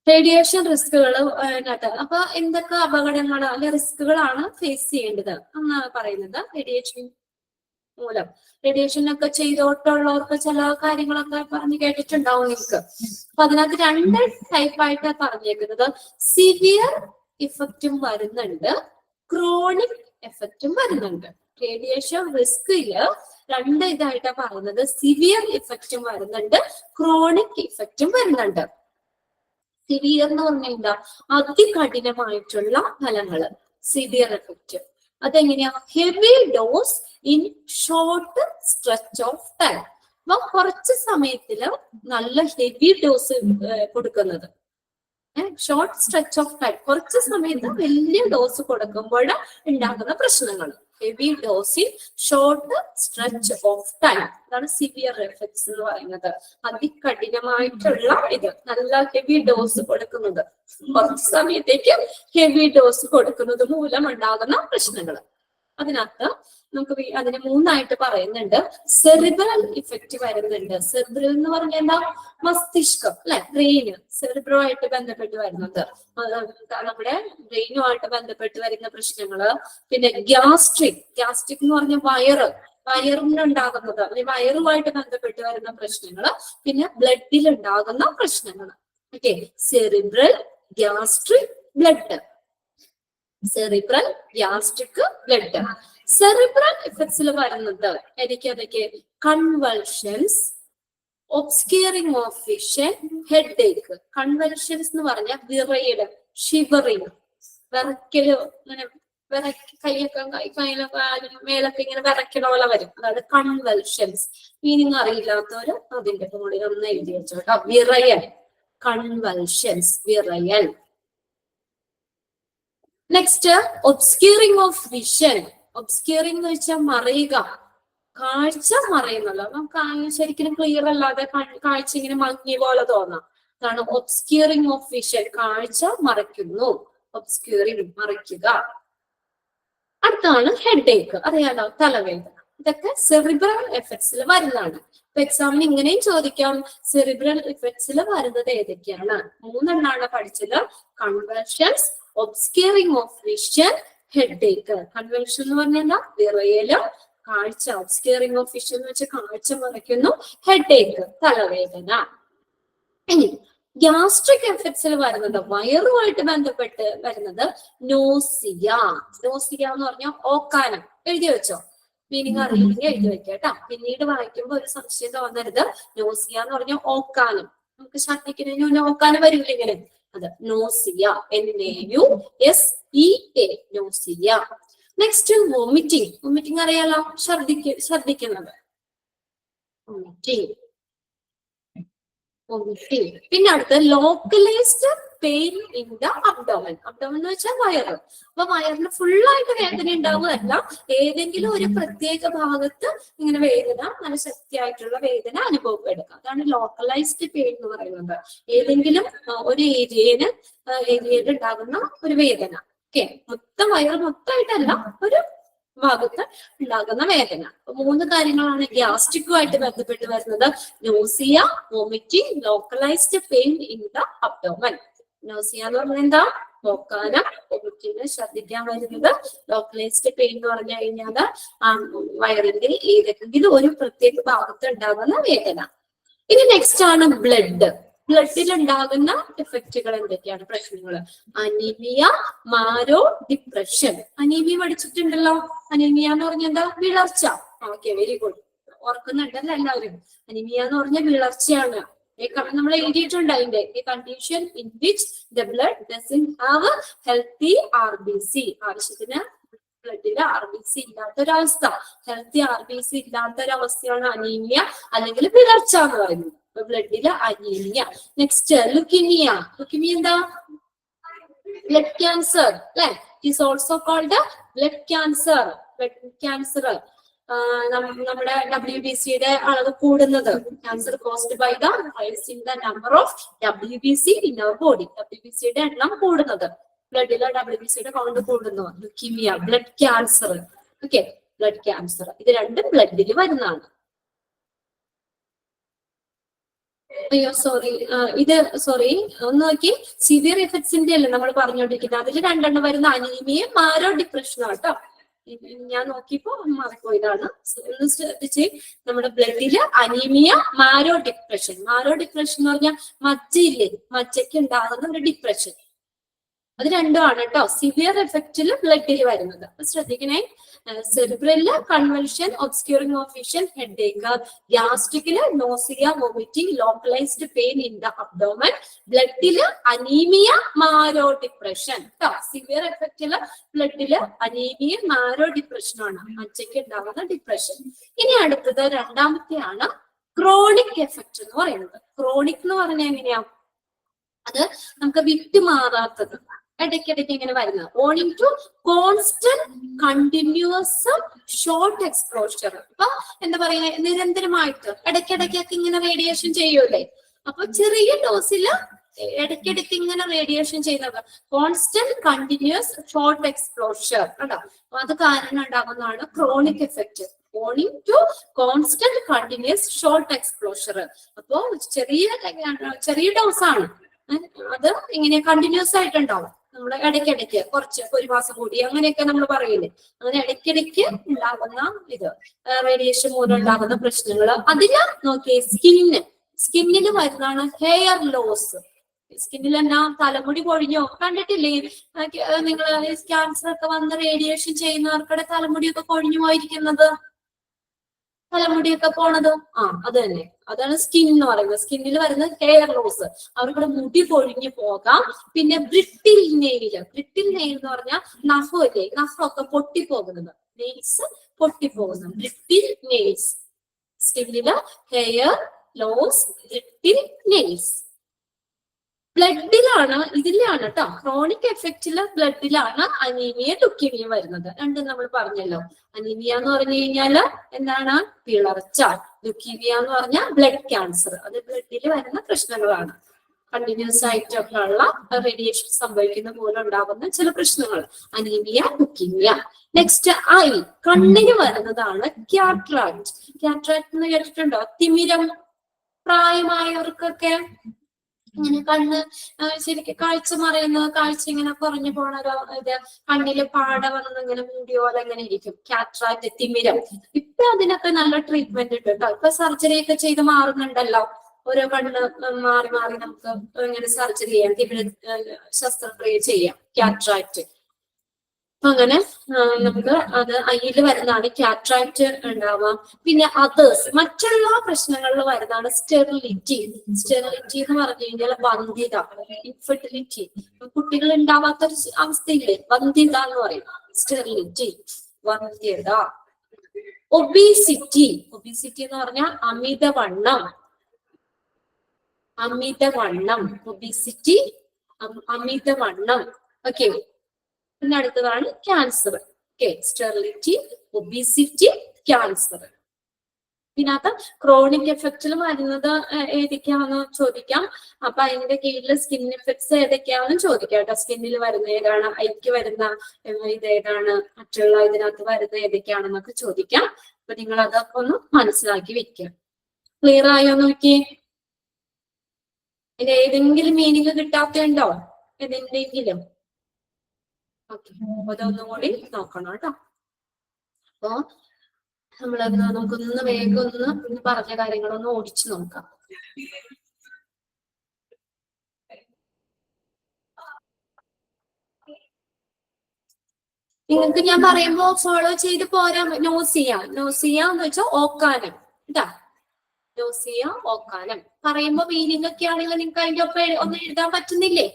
റേഡിയേഷൻ റിസ്കുകൾ അപ്പൊ എന്തൊക്കെ അപകടങ്ങൾ അല്ലെ റിസ്കുകളാണ് ഫേസ് ചെയ്യേണ്ടത് എന്നാണ് പറയുന്നത്. മൂലം. റേഡിയേഷൻ ഒക്കെ ചെയ്തോട്ടുള്ളവർക്ക് ചില കാര്യങ്ങളൊക്കെ പറഞ്ഞ് കേട്ടിട്ടുണ്ടാവും നിങ്ങൾക്ക്. അപ്പൊ അതിനകത്ത് 2 ടൈപ്പായിട്ട് പറഞ്ഞേക്കുന്നത്. സിവിയർ ഇഫക്റ്റും വരുന്നുണ്ട്, ക്രോണിക് എഫക്റ്റും വരുന്നുണ്ട്. റേഡിയേഷൻ റിസ്കില് 2 ഇതായിട്ടാണ് പറയുന്നത്. സിവിയർ ഇഫക്റ്റും വരുന്നുണ്ട്, ക്രോണിക് ഇഫക്റ്റും വരുന്നുണ്ട്. സിവിയർ എന്ന് പറഞ്ഞാൽ എന്താ? അതികഠിനമായിട്ടുള്ള ഫലങ്ങള്, സിവിയർ എഫക്റ്റ്. അതെങ്ങനെയാ? Heavy dose in short stretch of time. അപ്പൊ കുറച്ച് സമയത്തില് നല്ല ഹെവി ഡോസ് കൊടുക്കുന്നത്. ഷോർട്ട് സ്ട്രെച്ച് ഓഫ് ടൈം, കുറച്ച് സമയത്ത് വലിയ ഡോസ് കൊടുക്കുമ്പോൾ ഉണ്ടാകുന്ന പ്രശ്നങ്ങൾ. Heavy dose in short stretch of time, അതാണ് സിവിയർ എഫക്ട്സ് എന്ന് പറയുന്നത്. അതികഠിനമായിട്ടുള്ള ഇത്, നല്ല ഹെവി ഡോസ് കൊടുക്കുന്നത്, കുറച്ച് സമയത്തേക്ക് ഹെവി ഡോസ് കൊടുക്കുന്നത് മൂലം ഉണ്ടാകുന്ന പ്രശ്നങ്ങൾ. അതിനകത്ത് നമുക്ക് അതിന് 3 പറയുന്നുണ്ട്. സെറിബ്രൽ ഇഫക്റ്റ് വരുന്നുണ്ട്. സെറിബ്രൽ എന്ന് പറഞ്ഞാൽ എന്താ? മസ്തിഷ്കം, അല്ലെ? ബ്രെയിന്, സെറിബ്രമായിട്ട് ബന്ധപ്പെട്ട് വരുന്നത്, നമ്മുടെ ബ്രെയിനുമായിട്ട് ബന്ധപ്പെട്ട് വരുന്ന പ്രശ്നങ്ങള്. പിന്നെ ഗ്യാസ്ട്രിക് എന്ന് പറഞ്ഞ വയറിനുണ്ടാകുന്നത്, അല്ലെങ്കിൽ വയറുമായിട്ട് ബന്ധപ്പെട്ട് വരുന്ന പ്രശ്നങ്ങള്. പിന്നെ ബ്ലഡിൽ ഉണ്ടാകുന്ന പ്രശ്നങ്ങൾ. Okay, cerebral, gastric, blood. Cerebral, gastric, blood. Cerebral ഇഫക്ട്സിൽ വരുന്നത് അതൊക്കെ convulsions, obscuring of vision, headache. Convulsions എന്ന് പറഞ്ഞാൽ വിറയല്, ഷിവറിങ്, വിറയ്ക്കല്, ഇങ്ങനെ കൈയൊക്കെ മേലൊക്കെ ഇങ്ങനെ വിറയ്ക്കണ പോലെ വരും. അതാണ് കൺവൾഷൻസ്. മീനിങ് അറിയില്ലാത്തവര് അതിന്റെ മുകളിൽ ഒന്ന് എഴുതി വെച്ചോട്ടോ. വിറയൽ, കൺവൾഷൻസ്, വിറയൽ. Next, obscuring of vision. Obscuring എന്ന് വെച്ചാൽ മറയുക, കാഴ്ച മറയുന്നല്ലോ. നമുക്ക് ശരിക്കും ക്ലിയർ അല്ലാതെ കാഴ്ച ഇങ്ങനെ മങ്ങിയ പോലെ തോന്നാം. അതാണ് ഒബ്സ്കിയറിംഗ് ഓഫ് വിഷൻ, കാഴ്ച മറയ്ക്കുന്നു. ഒബ്സ്കിയറിംഗ്, മറയ്ക്കുക. അടുത്താണ് ഹെഡ് ഏക്ക്, അറിയാലോ, തലവേദന. ഇതൊക്കെ സെറിബ്രൽ എഫക്ട്സിൽ വരുന്നതാണ്. ഇപ്പൊ എക്സാമിന് ഇങ്ങനെയും ചോദിക്കാം, സെറിബ്രൽ എഫക്ട്സിൽ വരുന്നത് ഏതൊക്കെയാണ്? 3 പഠിച്ചത്. Convulsions, obscuring of vision, headache. Convulsion എന്ന് പറഞ്ഞാൽ എന്താ? വിറയല്, കാഴ്ച. ഒബ്സ്കിയറിംഗ് ഓഫ് വിഷൻ എന്ന് വെച്ചാൽ കാഴ്ച മറയ്ക്കുന്നു. ഹെഡ് ഏക്ക്, തലവേദന. ഇനി ഗ്യാസ്ട്രിക് എഫക്ട്സിൽ വരുന്നത്, വയറുമായിട്ട് ബന്ധപ്പെട്ട് വരുന്നത്, നോസിയ. നോസിയ എന്ന് പറഞ്ഞാൽ ഓക്കാനം. എഴുതി വെച്ചോ, മീനിങ് അറിയില്ലെങ്കിൽ എഴുതി വെക്കാം. പിന്നീട് വായിക്കുമ്പോൾ ഒരു സംശയം തോന്നരുത്. നോസിയ എന്ന് പറഞ്ഞാൽ ഓക്കാനം. നമുക്ക് ഛർദ്ദിക്കുന്നതിന് ഓക്കാനം വരില്ല ഇങ്ങനെ, അത് nausea, NAUSEA, nausea. Next vomiting. Vomiting അറിയാലോ, ഛർദ്ദിക്കുന്നത്, വോമിറ്റിംഗ്. പിന്നെ അടുത്ത് localised pain in the abdomen. Abdomen എന്ന് വെച്ചാൽ വയറ്. അപ്പൊ വയറിന് ഫുള്ളായിട്ട് വേദന ഉണ്ടാവുകയല്ല, ഏതെങ്കിലും ഒരു പ്രത്യേക ഭാഗത്ത് ഇങ്ങനെ വേദന, നല്ല ശക്തിയായിട്ടുള്ള വേദന അനുഭവപ്പെടുക. അതാണ് ലോക്കലൈസ്ഡ് പെയിൻ എന്ന് പറയുന്നത്. ഏതെങ്കിലും ഒരു ഏരിയയിൽ ഉണ്ടാകുന്ന ഒരു വേദന. ഓക്കെ, വയറ് മൊത്തമായിട്ടല്ല, ഒരു ഭാഗത്ത് ഉണ്ടാകുന്ന വേദന. 3 കാര്യങ്ങളാണ് ഗ്യാസ്ട്രിക്കുമായിട്ട് ബന്ധപ്പെട്ട് വരുന്നത്. Nausea, vomiting, localised pain in the abdomen. Nausea എന്ന് പറഞ്ഞാൽ എന്താ? ഓക്കാനം. വോമിറ്റിംഗ്, ശ്രദ്ധിക്കാൻ വരുന്നത്. ലോക്കലൈസ്ഡ് പെയിൻ എന്ന് പറഞ്ഞു കഴിഞ്ഞാൽ വയറിന്റെ ഏതെങ്കിലും ഒരു പ്രത്യേക ഭാഗത്ത് ഉണ്ടാകുന്ന വേദന. ഇനി നെക്സ്റ്റ് ആണ് ബ്ലഡ്. ബ്ലഡിൽ ഉണ്ടാകുന്ന എഫക്റ്റുകൾ എന്തൊക്കെയാണ്? പ്രശ്നങ്ങൾ. Anaemia, marrow, depression. അനീമിയ പഠിച്ചിട്ടുണ്ടല്ലോ. അനീമിയ എന്ന് പറഞ്ഞാൽ എന്താ? വിളർച്ച. ഓക്കെ, വെരി ഗുഡ്, ഓർക്കുന്നുണ്ടല്ലോ എല്ലാവരും. അനീമിയ എന്ന് പറഞ്ഞാൽ വിളർച്ചയാണ്. നമ്മൾ എഴുതിയിട്ടുണ്ട് അതിന്റെ. Condition in which the blood doesn't have healthy RBC. ആവശ്യത്തിന് ബ്ലഡില് RBC ഇല്ലാത്തൊരവസ്ഥ, ഹെൽത്തി RBC ഇല്ലാത്തൊരവസ്ഥയാണ് അനീമിയ അല്ലെങ്കിൽ വിളർച്ച എന്ന് പറയുന്നത്. ബ്ലഡില് അനീമിയ. Next leukaemia. ലുക്കീമിയ എന്താ? ബ്ലഡ് ക്യാൻസർ, അല്ലെ? It is also called blood cancer. Blood cancer നമ്മുടെ WBCയുടെ അളവ് കൂടുന്നത്. Cancer caused by the rise in the number of WBC in our body. WBCയുടെ എണ്ണം കൂടുന്നത്, ബ്ലഡിലെ WBCയുടെ കൗണ്ട് കൂടുന്നു. Leukaemia, blood cancer. Okay, blood cancer. ഇത് രണ്ടും ബ്ലഡിൽ വരുന്നതാണ്. അയ്യോ സോറി ഒന്ന് നോക്കി. സിവിയർ എഫക്ട്സിന്റെ അല്ലേ നമ്മൾ പറഞ്ഞുകൊണ്ടിരിക്കുന്നത്. അതിൽ 2 വരുന്ന അനീമിയയും മാരോ ഡിപ്രഷനും കേട്ടോ. ഞാൻ നോക്കിയപ്പോ മാറിപ്പോയതാണ്. ഒന്ന് ശ്രദ്ധിച്ച്, നമ്മുടെ ബ്ലഡില് anaemia, marrow depression. Marrow depression എന്ന് പറഞ്ഞാൽ മജ്ജയില്ലേ, മജ്ജയ്ക്ക് ഉണ്ടാകുന്ന ഒരു ഡിപ്രഷൻ. അത് രണ്ടുമാണ് കേട്ടോ സിവിയർ എഫക്റ്റിൽ ബ്ലഡിൽ വരുന്നത്. അപ്പൊ ശ്രദ്ധിക്കണേ. സെറിബ്രലില് convulsion, obscuring of vision, headache. ഗ്യാസ്ട്രിക്കില് nausea, vomiting, localised pain in the abdomen. ബ്ലഡില് അനീമിയ, മാരോ ഡിപ്രഷൻ കേട്ടോ. സിവിയർ എഫക്റ്റില് ബ്ലഡില് അനീമിയ, മാരോ ഡിപ്രഷനാണ് മജ്ജയ്ക്ക് ഉണ്ടാകുന്ന ഡിപ്രഷൻ. ഇനി അടുത്തത് രണ്ടാമത്തെയാണ് ക്രോണിക് എഫക്റ്റ് എന്ന് പറയുന്നത്. ക്രോണിക് എന്ന് പറഞ്ഞാൽ എങ്ങനെയാ? അത് നമുക്ക് വിട്ടുമാറാത്തത്, ഇടയ്ക്കിടയ്ക്ക് ഇങ്ങനെ വരുന്നത്. Owing to constant continuous short exposure. അപ്പൊ എന്താ പറയാ, നിരന്തരമായിട്ട് ഇടയ്ക്കിടയ്ക്കൊക്കെ ഇങ്ങനെ റേഡിയേഷൻ ചെയ്യൂലേ. അപ്പൊ ചെറിയ ഡോസില് ഇടയ്ക്കിടയ്ക്ക് ഇങ്ങനെ റേഡിയേഷൻ ചെയ്യുന്നത് കോൺസ്റ്റന്റ് കണ്ടിന്യൂസ് ഷോർട്ട് എക്സ്പോഷർ കേട്ടോ. അത് കാരണം ഉണ്ടാകുന്നതാണ് chronic effect. Owing to constant continuous short exposure. അപ്പോ ചെറിയ ഡോസ് ആണ്, അത് ഇങ്ങനെ കണ്ടിന്യൂസ് ആയിട്ടുണ്ടാവും. നമ്മൾ ഇടയ്ക്കിടയ്ക്ക് കുറച്ച് ഒരു മാസം കൂടി അങ്ങനെയൊക്കെ നമ്മൾ പറയില്ലേ, അങ്ങനെ ഇടയ്ക്കിടയ്ക്ക് ഉണ്ടാകുന്ന ഇത് റേഡിയേഷൻ മൂലം ഉണ്ടാകുന്ന പ്രശ്നങ്ങൾ. അതില് നോക്കിയേ, സ്കിന്നിൽ വരുന്നതാണ് ഹെയർ ലോസ്. സ്കിന്നിൽ എന്നാ തലമുടി പൊഴിഞ്ഞോ കണ്ടിട്ടില്ലേ നിങ്ങൾ? ക്യാൻസർ ഒക്കെ വന്ന് റേഡിയേഷൻ ചെയ്യുന്നവർക്കിടെ തലമുടിയൊക്കെ കൊഴിഞ്ഞു പോയിരിക്കുന്നത്, തലമുടിയൊക്കെ പോണത്. അത് തന്നെ, അതാണ് സ്കിൻ എന്ന് പറയുന്നത്. സ്കിന്നിൽ വരുന്ന ഹെയർ ലോസ്, അവർക്കിടെ മുടി പൊഴിഞ്ഞു പോകാം. പിന്നെ ബ്രിട്ടിൽ നെയിൽ എന്ന് പറഞ്ഞാൽ നഖമില്ലേ, നഖമൊക്കെ പൊട്ടിപ്പോകുന്നത്, നെയിൽസ് പൊട്ടിപ്പോകുന്നത്, ബ്രിട്ടിൽ നെയിൽസ്. സ്കിന്നില് ഹെയർ ലോസ്, ബ്രിട്ടിൽ നെയിൽസ്. ബ്ലഡിലാണ്, ഇതിലാണ് കേട്ടോ ക്രോണിക് എഫക്റ്റില്. ബ്ലഡിലാണ് അനീമിയ, ലുക്കീമിയ വരുന്നത്. രണ്ടും നമ്മൾ പറഞ്ഞല്ലോ. അനീമിയ എന്ന് പറഞ്ഞു കഴിഞ്ഞാല് എന്താണ്? പിളർച്ച. ലുക്കീമിയ എന്ന് പറഞ്ഞാൽ ബ്ലഡ് ക്യാൻസർ. അത് ബ്ലഡിൽ വരുന്ന പ്രശ്നങ്ങളാണ്. കണ്ടിന്യൂസ് ആയിട്ടൊക്കെ ഉള്ള റേഡിയേഷൻ സംഭവിക്കുന്ന പോലെ ഉണ്ടാകുന്ന ചില പ്രശ്നങ്ങൾ, അനീമിയ, ലുക്കീമിയ. നെക്സ്റ്റ് ഐ, കണ്ണിന് വരുന്നതാണ് കാറ്ററാക്ട്. കാറ്ററാക്ട് എന്ന് കേട്ടിട്ടുണ്ടോ? തിമിരം. പ്രായമായവർക്കൊക്കെ ഇങ്ങനെ കണ്ണ് ശരിക്കും കാഴ്ച മറയുന്നത്, കാഴ്ച ഇങ്ങനെ കുറഞ്ഞു പോണ ഇത്, കണ്ണില് പാട വന്ന് ഇങ്ങനെ മൂടിയ പോലെ ഇങ്ങനെ ഇരിക്കും. കാറ്ററാക്ട്, തിമിരം. ഇപ്പൊ അതിനൊക്കെ നല്ല ട്രീറ്റ്മെന്റ് ഉണ്ട് കേട്ടോ. ഇപ്പൊ സർജറി ഒക്കെ ചെയ്ത് മാറുന്നുണ്ടല്ലോ. ഓരോ കണ്ണ് മാറി മാറി നമുക്ക് ഇങ്ങനെ സർജറി ചെയ്യാം, തിമിര ശസ്ത്രക്രിയ ചെയ്യാം, കാറ്ററാക്ട്. അങ്ങനെ നമുക്ക് അത് ഐയിൽ വരുന്നതാണ് കാറ്ററാക്ട് ഉണ്ടാവാം. പിന്നെ അതേഴ്സ്, മറ്റുള്ള പ്രശ്നങ്ങളിൽ വരുന്നതാണ് സ്റ്റെറിലിറ്റി. സ്റ്റെറിലിറ്റി എന്ന് പറഞ്ഞു കഴിഞ്ഞാൽ വന്ധ്യത, ഇൻഫെർട്ടിലിറ്റി. കുട്ടികൾ ഉണ്ടാവാത്തൊരു അവസ്ഥയില്ലേ, വന്ധ്യത എന്ന് പറയും. സ്റ്റെറിലിറ്റി, വന്ധ്യത. ഒബീസിറ്റി എന്ന് പറഞ്ഞാൽ അമിതവണ്ണം. ഒബീസിറ്റി, അമിതവണ്ണം. ഓക്കെ. പിന്നെ അടുത്തതാണ് ക്യാൻസർ. Sterility, obesity, cancer. ഇതിനകത്ത് ക്രോണിക് എഫക്റ്റിൽ വരുന്നത് ഏതൊക്കെയാണെന്ന് ചോദിക്കാം. അപ്പൊ അതിന്റെ കീഴിൽ സ്കിൻ എഫക്ട്സ് ഏതൊക്കെയാണെന്ന് ചോദിക്കാം കേട്ടോ. സ്കിന്നിൽ വരുന്ന ഏതാണ്, ഐക്ക് വരുന്ന ഇത് ഏതാണ്, മറ്റുള്ള ഇതിനകത്ത് വരുന്ന ഏതൊക്കെയാണെന്നൊക്കെ ചോദിക്കാം. അപ്പൊ നിങ്ങൾ അതൊക്കെ ഒന്ന് മനസ്സിലാക്കി വെക്കുക. ക്ലിയർ ആയോ നോക്കിയേ? ഇതിന് ഏതെങ്കിലും മീനിങ് കിട്ടാത്തുണ്ടോ? ഏതെങ്കിലും? ഓക്കെ, അതൊന്നും കൂടി നോക്കണം കേട്ടോ. അപ്പൊ നമുക്കൊന്ന് വേഗം ഒന്ന് പറഞ്ഞ കാര്യങ്ങളൊന്ന് ഓടിച്ചു നോക്കാം. നിങ്ങൾക്ക് ഞാൻ പറയുമ്പോ ഫോളോ ചെയ്ത് പോരാ. നോസിയ എന്ന് വെച്ചാൽ ഓക്കാനം കേട്ടാ. നോസിയ, ഓക്കാനം പറയുമ്പോ മീനിങ് ഒക്കെ ആണെങ്കിൽ നിങ്ങൾക്ക് അതിന്റെ ഒപ്പം ഒന്ന് എഴുതാൻ പറ്റുന്നില്ലേ?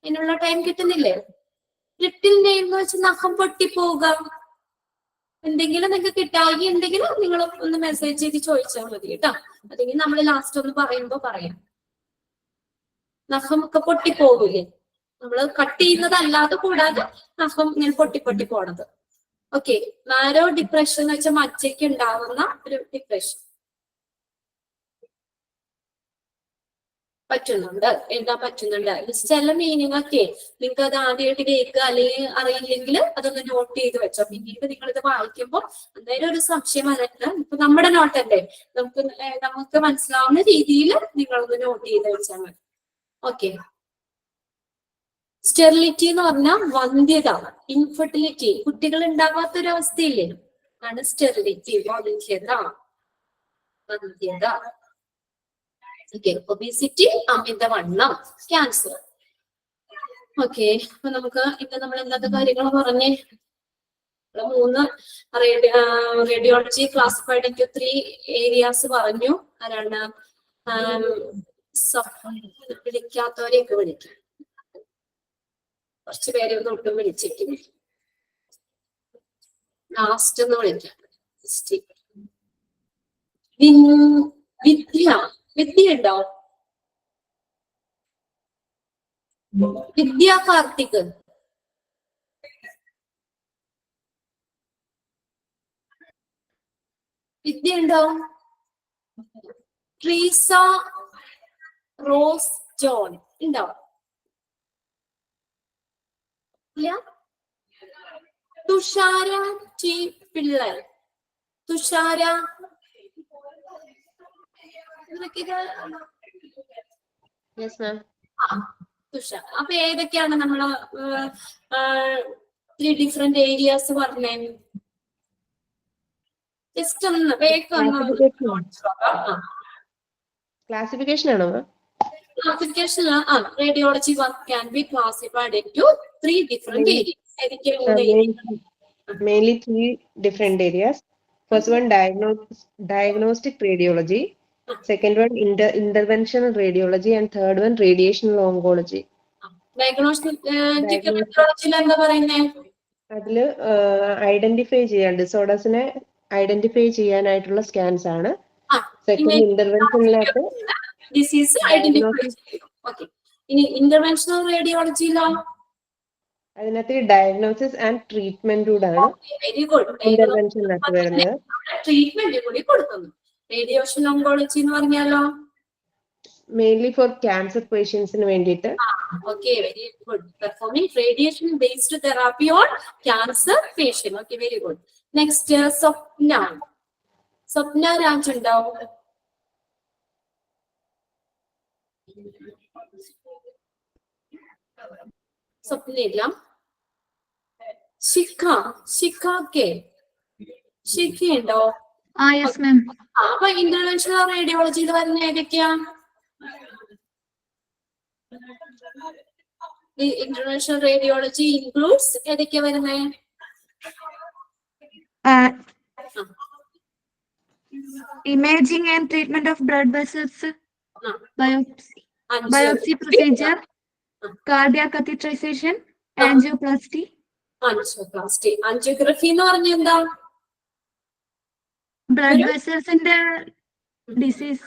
അതിനുള്ള ടൈം കിട്ടുന്നില്ലേ? ബ്രിട്ടിൽ നെയിൽ എന്ന് വെച്ചാൽ നഖം പൊട്ടിപ്പോവുക. എന്തെങ്കിലും നിങ്ങൾക്ക് കിട്ടാകി ഉണ്ടെങ്കിൽ നിങ്ങൾ ഒന്ന് മെസ്സേജ് ചെയ്ത് ചോദിച്ചാൽ മതി കേട്ടോ. അല്ലെങ്കിൽ നമ്മൾ ലാസ്റ്റ് ഒന്ന് പറയുമ്പോ പറയാം. നഖം ഒക്കെ പൊട്ടിപ്പോകൂലേ, നമ്മൾ കട്ട് ചെയ്യുന്നതല്ലാതെ കൂടാതെ നഖം ഇങ്ങനെ പൊട്ടി പോണത്. ഓക്കെ. മാരോ ഡിപ്രഷൻ എന്ന് വെച്ചാൽ മജ്ജയ്ക്ക് ഉണ്ടാവുന്ന ഒരു ഡിപ്രഷൻ. പറ്റുന്നുണ്ട്, എഴുതാൻ പറ്റുന്നുണ്ട്. ചില മീനിങ് ഒക്കെ നിങ്ങൾക്ക് അത് ആദ്യമായിട്ട് കേൾക്കുക അല്ലെങ്കിൽ അറിയില്ലെങ്കിൽ അതൊന്ന് നോട്ട് ചെയ്ത് വെച്ചോ. പിന്നീട് നിങ്ങൾ ഇത് വായിക്കുമ്പോൾ എന്തായാലും ഒരു സംശയം വരട്ടെ. ഇപ്പൊ നമ്മുടെ നോട്ടല്ലേ, നമുക്ക് മനസ്സിലാവുന്ന രീതിയിൽ നിങ്ങളൊന്ന് നോട്ട് ചെയ്ത് വെച്ചാൽ മതി. ഓക്കെ. സ്റ്റെറിലിറ്റി എന്ന് പറഞ്ഞാൽ വന്ധ്യത, ഇൻഫെർട്ടിലിറ്റി, കുട്ടികൾ ഉണ്ടാകാത്തൊരവസ്ഥയില്ലേ, ആണ് സ്റ്റെറിലിറ്റി, വന്ധ്യത. ഓക്കെ, ഒബീസിറ്റി അമിതവണ്ണം, ക്യാൻസർ. ഓക്കെ, അപ്പൊ നമുക്ക് ഇന്ന് നമ്മൾ എന്തൊക്കെ കാര്യങ്ങൾ പറഞ്ഞേ? 3 റേഡിയോളജി ക്ലാസിഫൈഡ് ഇൻടു 3 ഏരിയാസ് പറഞ്ഞു. ആരാണ് വിളിക്കാത്തവരെയൊക്കെ വിളിക്കാം. കുറച്ച് പേരെ ഒന്ന് ഒട്ടും വിളിച്ചേക്കും. ലാസ്റ്റ് ഒന്ന് വിളിക്കാം. വിദ്യ ഉണ്ടോ? വിദ്യ കാർത്തിക്. വിദ്യ ഉണ്ടോ? ട്രീസ റോസ് ജോൺ ഉണ്ടോ? ഇല്ല. തുഷാര ടി പിള്ളർ. തുഷാര തുഷാര. അപ്പൊ ഏതൊക്കെയാണ് നമ്മള് 3 ഡിഫറെന്റ് ഏരിയാസ് പറഞ്ഞേ? ജസ്റ്റ് ഒന്ന് വേഗം ക്ലാസിഫിക്കേഷൻ ആണോ? Classification, radiology work can be classified into 3 different areas. Mainly 3 different areas. First one, diagnostic radiology. Second one, interventional radiology, and third one, radiation oncology. Diagnostic radiology എന്താ പറയുന്നേ? അതില് identify ചെയ്യാൻ ഡിസോർഡേഴ്സിനെ identify ചെയ്യാനായിട്ടുള്ള scans ആണ്. Second, ഇന്റർവെൻഷനിലേക്ക് disease identify ചെയ്യും. Okay, ഇനി interventional റേഡിയോളജിയിലോ? അതിനകത്ത് diagnosis and treatment കൂടെ ആണ്. Very good. ഇന്റർവെൻഷനിനകത്ത് വരുന്നത് ട്രീറ്റ്മെന്റ് കൂടി കൊടുക്കുന്നു. റേഡിയേഷൻ ഓങ്കോളജി എന്ന് പറഞ്ഞാലോ? മെയിൻലി ഫോർ ക്യാൻസർ പേഷ്യൻസിന് വേണ്ടിയിട്ട്. Okay, very good. Performing radiation based therapy on cancer patient. Okay, very good. Next, Swapna. Swapna Raj ഉണ്ടാവും. സ്വപ്നയില്ല. ശിഖ. ശിഖ കെ. ശിഖ ഉണ്ടോ? അപ്പൊ ഇന്റർവെൻഷണൽ റേഡിയോളജിയിൽ വരുന്ന ഏതൊക്കെയാ? ഇന്റർവെൻഷണൽ റേഡിയോളജി ഇൻക്ലൂഡ്സ് ഏതൊക്കെയാ വരുന്നേ? Imaging and treatment of blood vessels, biopsy procedure, cardiac catheterization, angioplasty. Angiography എന്ന് പറഞ്ഞാൽ എന്താ? ബ്ലഡ് വെസൽസിന്റെ ഡിസീസ്,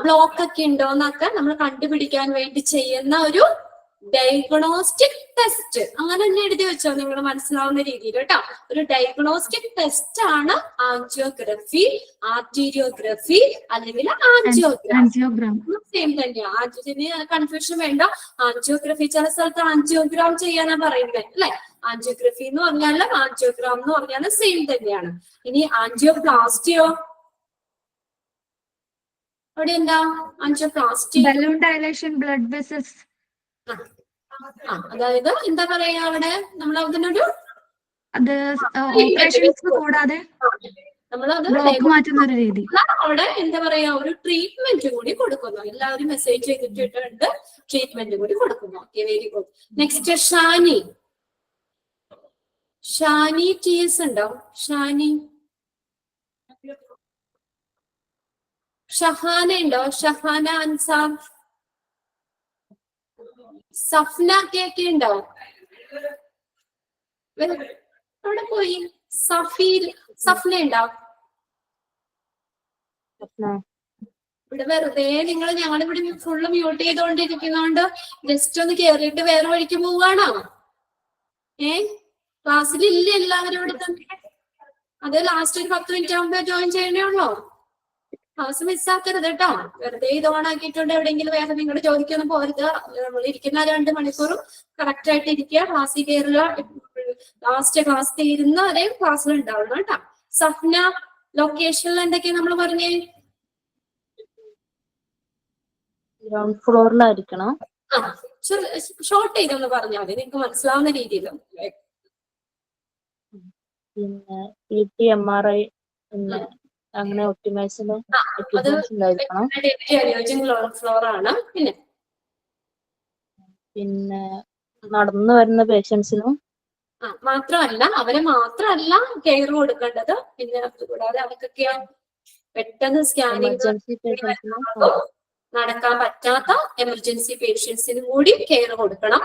ബ്ലോക്ക് ഒക്കെ ഉണ്ടോന്നൊക്കെ നമ്മൾ കണ്ടുപിടിക്കാൻ വേണ്ടി ചെയ്യുന്ന ഒരു ഡയഗ്നോസ്റ്റിക് ടെസ്റ്റ്. അങ്ങനെ തന്നെ എഴുതി വെച്ചോ, നിങ്ങൾ മനസ്സിലാവുന്ന രീതിയിൽ കേട്ടോ. ഒരു ഡയഗ്നോസ്റ്റിക് ടെസ്റ്റ് ആണ് ആൻജിയോഗ്രഫി, ആർട്ടീരിയോഗ്രഫി അല്ലെങ്കിൽ ആൻജിയോഗ്രാം. സെയിം തന്നെയാ. ആൻജിയോന് കൺഫ്യൂഷൻ വേണ്ട. ആൻജിയോഗ്രഫി ചില സ്ഥലത്ത് ആൻജിയോഗ്രാം ചെയ്യാനാ പറയുന്നത് അല്ലെ. ആൻജിയോഗ്രഫി എന്ന് പറഞ്ഞാലും ആൻജിയോഗ്രാം എന്ന് പറഞ്ഞാലും സെയിം തന്നെയാണ്. ഇനി ആൻജിയോപ്ലാസ്റ്റിയോ? അവിടെ എന്താ angioplasty? Balloon dilation blood vessels. അതായത് എന്താ പറയാ, അവിടെ നമ്മൾ അതിനൊരു ഓപ്പറേഷൻസ് കൂടാതെ നമ്മളത് മാറ്റുന്ന ഒരു രീതി. അവിടെ എന്താ പറയാ, ഒരു ട്രീറ്റ്മെന്റ് കൂടി കൊടുക്കുന്നു. എല്ലാവരും മെസ്സേജ് ചെയ്തിട്ടുണ്ട്, ട്രീറ്റ്മെന്റ് കൂടി കൊടുക്കുന്നു. Okay, very good. Next, Shani. Shani ടീസ് ഉണ്ടോ? ഷാനി. ഷഹാന ഉണ്ടോ? ഷഹാന അൻസാർ. സഫ്ന കേക്ക് ഉണ്ടോ? അവിടെ പോയി. സഫ്ന ഉണ്ടോ? ഇവിടെ വെറുതെ ഞങ്ങളിവിടെ ഫുള്ള് മ്യൂട്ട് ചെയ്തോണ്ടിരിക്കുന്നോണ്ട് ജസ്റ്റ് ഒന്ന് കേറിയിട്ട് വേറെ വഴിക്ക് പോവാണോ? ക്ലാസ്സിൽ ഇല്ല എല്ലാവരും ഇവിടെ തന്നെ? അത് ലാസ്റ്റ് ഒരു 10 മിനിറ്റ് ആകുമ്പോ ജോയിൻ ചെയ്യണേ ഉള്ളോ? ക്ലാസ് മിസ്സാക്കരുത് കേട്ടോ. വെറുതെ ഇത് ഓണാക്കിയിട്ടുണ്ട് എവിടെയെങ്കിലും വേറെ നിങ്ങളുടെ ജോലിക്കൊന്നും പോരുത്. നമ്മൾ ഇരിക്കുന്ന 2 മണിക്കൂറും കറക്റ്റ് ആയിട്ട് ഇരിക്കുക. ക്ലാസ്സിൽ കയറുക. ലാസ്റ്റ് ക്ലാസ് തീരുന്ന വരെ ക്ലാസ്സിൽ ഉണ്ടാവണം കേട്ടോ. സഫ്ന, ലൊക്കേഷനിൽ എന്തൊക്കെയാ നമ്മൾ പറഞ്ഞേ? ഗ്രൗണ്ട് ഫ്ലോറിലായിരിക്കണം. കുറച്ച് ഷോർട്ട് ചെയ്തൊന്ന് പറഞ്ഞാൽ മതി, നിങ്ങൾക്ക് മനസ്സിലാവുന്ന രീതിയിൽ. പിന്നെ PT-MRI അങ്ങനെ ഒപ്റ്റിമൈസിന് എക്യുപ്മെന്റ്സ് ഉണ്ടായിരിക്കണം. ഫ്ലോർ ആണ്. പിന്നെ നടന്നു വരുന്ന പേഷ്യൻസിനും മാത്രമല്ല, അവരെ മാത്രമല്ല കെയർ കൊടുക്കേണ്ടത്, പിന്നെ അതുകൂടാതെ അവർക്കൊക്കെ പെട്ടെന്ന് സ്കാനിങ് എമർജൻസി പേഷ്യൻസിനും നടക്കാൻ പറ്റാത്ത എമർജൻസി പേഷ്യൻസിനും കൂടി കെയർ കൊടുക്കണം.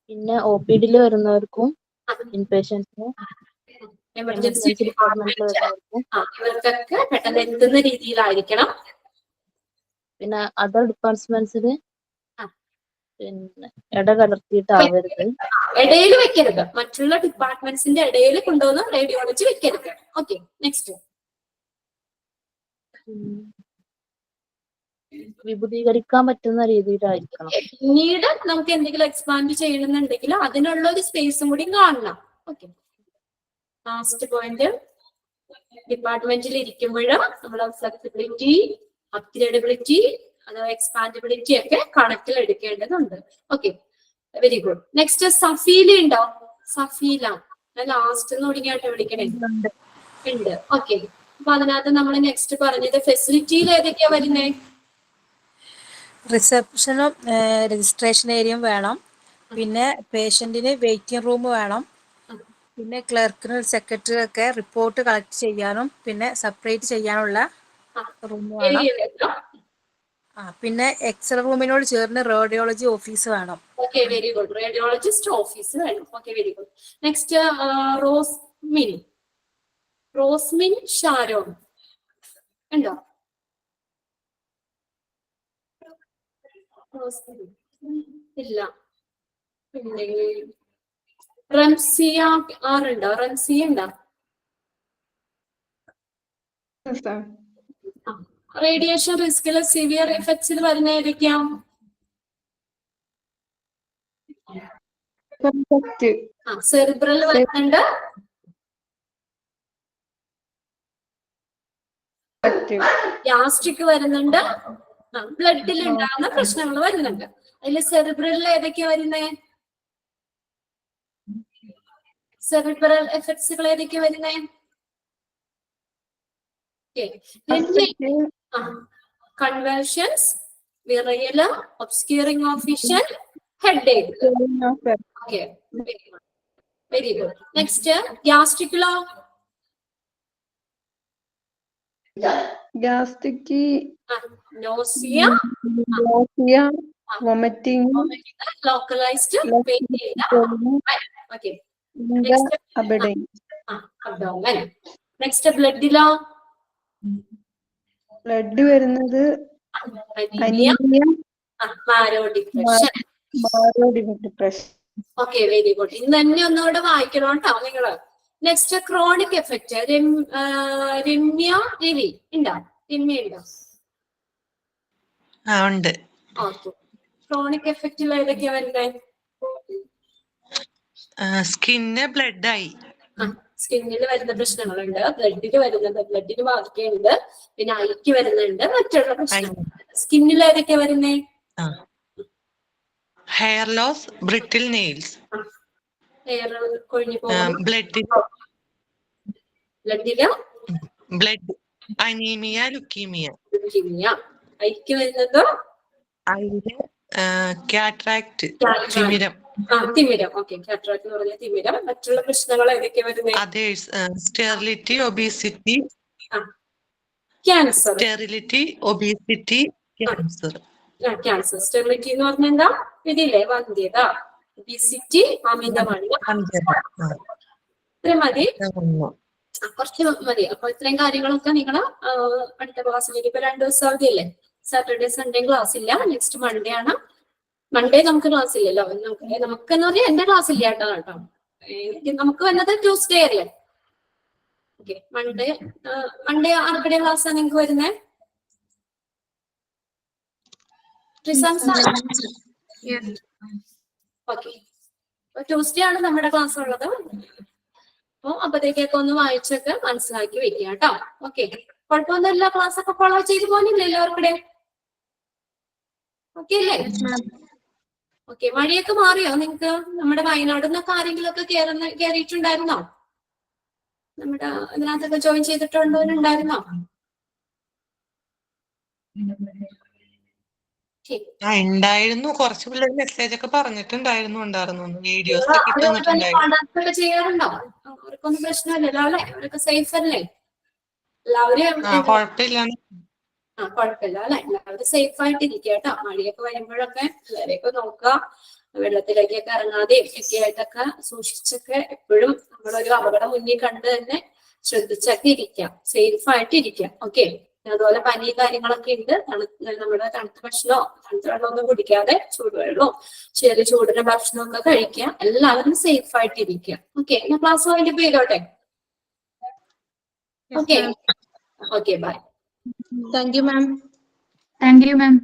പിന്നെ OPD വരുന്നവർക്കും ഇൻപേഷ്യൻസിനും എമർജൻസി ഡിപ്പാർട്ട്മെന്റിൽ വരുന്നവർക്കും ഇവർക്കൊക്കെ പെട്ടെന്ന് എത്തുന്ന രീതിയിലായിരിക്കണം. പിന്നെ അതർ ഡിപ്പാർട്ട്മെന്റ്സിന് പിന്നെ ഇടകലർത്തിയിട്ടാവരുത്, ഇടയിൽ വെക്കരുത്, മറ്റുള്ള ഡിപ്പാർട്ട്മെന്റ്സിന്റെ ഇടയിൽ കൊണ്ടുവന്ന് റേഡിയോളജി വെക്കരുത്. Okay, next. വിപുലീകരിക്കാൻ പറ്റുന്ന രീതിയിലായിരിക്കണം. പിന്നീട് നമുക്ക് എന്തെങ്കിലും എക്സ്പാൻഡ് ചെയ്യണമെന്നുണ്ടെങ്കിൽ അതിനുള്ള ഒരു സ്പേസും കൂടി കാണണം. ഓക്കെ, ലാസ്റ്റ് പോയിന്റ്, ഡിപ്പാർട്ട്മെന്റിൽ ഇരിക്കുമ്പോഴും നമ്മൾ ഫ്ലെക്സിബിലിറ്റി, അപ്ഗ്രേഡബിലിറ്റി, അഥവാ എക്സ്പാൻഡബിലിറ്റി ഒക്കെ കണക്കിൽ എടുക്കേണ്ടതുണ്ട്. Okay, very good. Next Safeela ഉണ്ടോ? സഫീല ലാസ്റ്റ് തുടങ്ങിയായിട്ട് വിളിക്കണേ ഉണ്ട്. ഓക്കെ, അപ്പൊ അതിനകത്ത് നമ്മൾ നെക്സ്റ്റ് പറഞ്ഞത് ഫെസിലിറ്റിയിൽ ഏതൊക്കെയാ വരുന്നേ? റിസപ്ഷനും രജിസ്ട്രേഷൻ ഏരിയയും വേണം, പിന്നെ പേഷ്യന്റിന് വെയിറ്റിംഗ് റൂം വേണം, പിന്നെ ക്ലർക്കിനും സെക്രട്ടറി ഒക്കെ റിപ്പോർട്ട് കളക്ട് ചെയ്യാനും പിന്നെ സെപ്പറേറ്റ് ചെയ്യാനുള്ള റൂം വേണം. പിന്നെ എക്സ്റേ റൂമിനോട് ചേർന്ന് റേഡിയോളജി ഓഫീസ് വേണം. Okay, very good. Radiologist office വേണം. Okay, very good. Next Rosmin. Rosmin Sharon ഉണ്ടോ? ഇല്ല. പിന്നെ റംസിയ ആറുണ്ടോ? റംസിയ ഉണ്ടോ? റേഡിയേഷൻ റിസ്കില് സിവിയർ എഫക്ട്സിൽ വരുന്ന ഏതൊക്കെയാ? സെറിബ്രൽ വരുന്നുണ്ട്, ഗ്യാസ്ട്രിക് വരുന്നുണ്ട്, ബ്ലഡിൽ ഉണ്ടാകുന്ന പ്രശ്നങ്ങൾ വരുന്നുണ്ട്. അതിൽ സെറിബ്രലിൽ ഏതൊക്കെയാ വരുന്നേ? സെറിബ്രൽ എഫക്ട്സുകൾ ഏതൊക്കെയാ വരുന്നേ? കൺവെർഷൻസ്, വിറയല്, obscuring of vision, headache. Okay, very good. Next ഗ്യാസ്ട്രിക്കുലോ? Gastric, nausea, vomiting, localised pain. Okay, abdomen. Next ബ്ലഡിലോ? ബ്ലഡ് വരുന്നത് anaemia, marrow depression. Okay, very good. ഇന്ന് തന്നെ ഒന്നുകൂടെ വായിക്കണം കേട്ടോ നിങ്ങള്. Next chronic effect. Ramya Ravi ഉണ്ടോ? രമ്യ ഉണ്ടോ? ഉണ്ട്. ഓക്കെ, ക്രോണിക് എഫക്റ്റിൽ ഏതൊക്കെയാ വരുന്നത്? സ്കിന്ന് ബ്ലഡ് ആയി, സ്കിന്നിൽ വരുന്ന പ്രശ്നങ്ങളുണ്ട്, ബ്ലഡിന് വരുന്നുണ്ട്, ബ്ലഡിന് ബാധിക്കുന്നുണ്ട്, പിന്നെ ഐക്ക് വരുന്നുണ്ട്, മറ്റുള്ള പ്രശ്നങ്ങൾ. സ്കിന്നിൽ ഏതൊക്കെയാ വരുന്നേ? Hair loss, brittle nails, hair കൊഴിഞ്ഞു പോകും. ബ്ലഡില് അനീമിയ, ലുക്കീമിയ. ഐക്ക് വരുന്നത് കാറ്ററാക്ട്, തിമിരം. തിമിരം. ഓക്കെ, കാറ്ററാക്ട് എന്ന് പറഞ്ഞാൽ തിമിരം. മറ്റുള്ള പ്രശ്നങ്ങൾ ഏതൊക്കെയാ വരുന്നത്? Others, sterility, obesity, cancer. Sterility, obesity, cancer. Cancer. Sterility എന്ന് പറഞ്ഞാൽ എന്താ? ഇതില്ലേ, വന്ധ്യത. ഒബീസിറ്റി, അമിതവണ്ണം. ഇത്രയും മതി, കുറച്ച് മതി. അപ്പൊ ഇത്രയും കാര്യങ്ങളൊക്കെ നിങ്ങൾ അടുത്ത ക്ലാസ്സിലേക്ക്, ഇപ്പൊ 2 ദിവസം അവധിയല്ലേ, സാറ്റർഡേ സൺഡേ ക്ലാസ് ഇല്ല. നെക്സ്റ്റ് മൺഡേ ആണ്. മൺഡേ നമുക്ക് ക്ലാസ് ഇല്ലല്ലോ. നമുക്കെന്ന് പറഞ്ഞാൽ എന്റെ ക്ലാസ് ഇല്ല കേട്ടോ. നമുക്ക് വന്നത് ട്യൂസ്ഡേ അല്ലേ. ഓക്കെ, മൺഡേ ആർക്കടെ ക്ലാസ്സാണ് നിങ്ങൾക്ക് വരുന്നത്? ഓക്കെ, ട്യൂസ്ഡേ ആണ് നമ്മുടെ ക്ലാസ് ഉള്ളത്. അപ്പൊ അപ്പത്തേക്കൊക്കെ ഒന്ന് വായിച്ചൊക്കെ മനസ്സിലാക്കി വെക്കുക കേട്ടോ. ഓക്കെ, കുഴപ്പമൊന്നുമില്ല. ക്ലാസ് ഒക്കെ ഫോളോ ചെയ്ത് പോകുന്നില്ല എല്ലാവർക്കും? ഓക്കെ അല്ലേ? ഓക്കെ, മഴയൊക്കെ മാറിയോ നിങ്ങക്ക്? നമ്മുടെ വയനാട് നിന്നൊക്കെ ആരെങ്കിലും ഒക്കെ കയറിയിട്ടുണ്ടായിരുന്നോ? നമ്മുടെ ഇതിനകത്തൊക്കെ ജോയിൻ ചെയ്തിട്ടുണ്ടോന്നുണ്ടായിരുന്നോ? ഉണ്ടായിരുന്നു, കുറച്ച് പിള്ളേർ മെസ്സേജ് ഒക്കെ പറഞ്ഞിട്ടുണ്ടായിരുന്നു വീഡിയോസ് ഒക്കെ ഇട്ട് തന്നിട്ടുണ്ടായിരുന്നു. കോണ്ടാക്ട് ഒക്കെ ചെയ്യാറുണ്ടോ? അവർക്കൊന്നും പ്രശ്നമില്ലല്ലോ അല്ലെ? അവരൊക്കെ സേഫ് അല്ലേ? എല്ലാവരും കുഴപ്പമില്ല. കുഴപ്പമില്ല അല്ലെ? എല്ലാവരും സേഫ് ആയിട്ട് ഇരിക്കുക കേട്ടോ. മഴയൊക്കെ വരുമ്പോഴൊക്കെ എല്ലാവരെയൊക്കെ നോക്കുക, വെള്ളത്തിലേക്കൊക്കെ ഇറങ്ങാതെയും ഒക്കെ ആയിട്ടൊക്കെ സൂക്ഷിച്ചൊക്കെ എപ്പോഴും നമ്മളൊരു അപകടം മുന്നിൽ കണ്ട് തന്നെ ശ്രദ്ധിച്ചൊക്കെ ഇരിക്കാം, സേഫ് ആയിട്ട് ഇരിക്കാം. ഓക്കെ, അതുപോലെ പനി കാര്യങ്ങളൊക്കെ ഉണ്ട്. നമ്മുടെ തണുത്ത ഭക്ഷണമോ തണുത്ത വെള്ളമൊന്നും കുടിക്കാതെ ചൂടുവെള്ളമോ ചെറിയ ചൂടിന്റെ ഭക്ഷണമൊക്കെ കഴിക്കുക. എല്ലാവരും സേഫ് ആയിട്ട് ഇരിക്കുക. ഓക്കെ, ഞാൻ ക്ലാസ് പോയിന്റ് ചെയ്തോട്ടെ? Okay, okay, bye. Thank you, ma'am.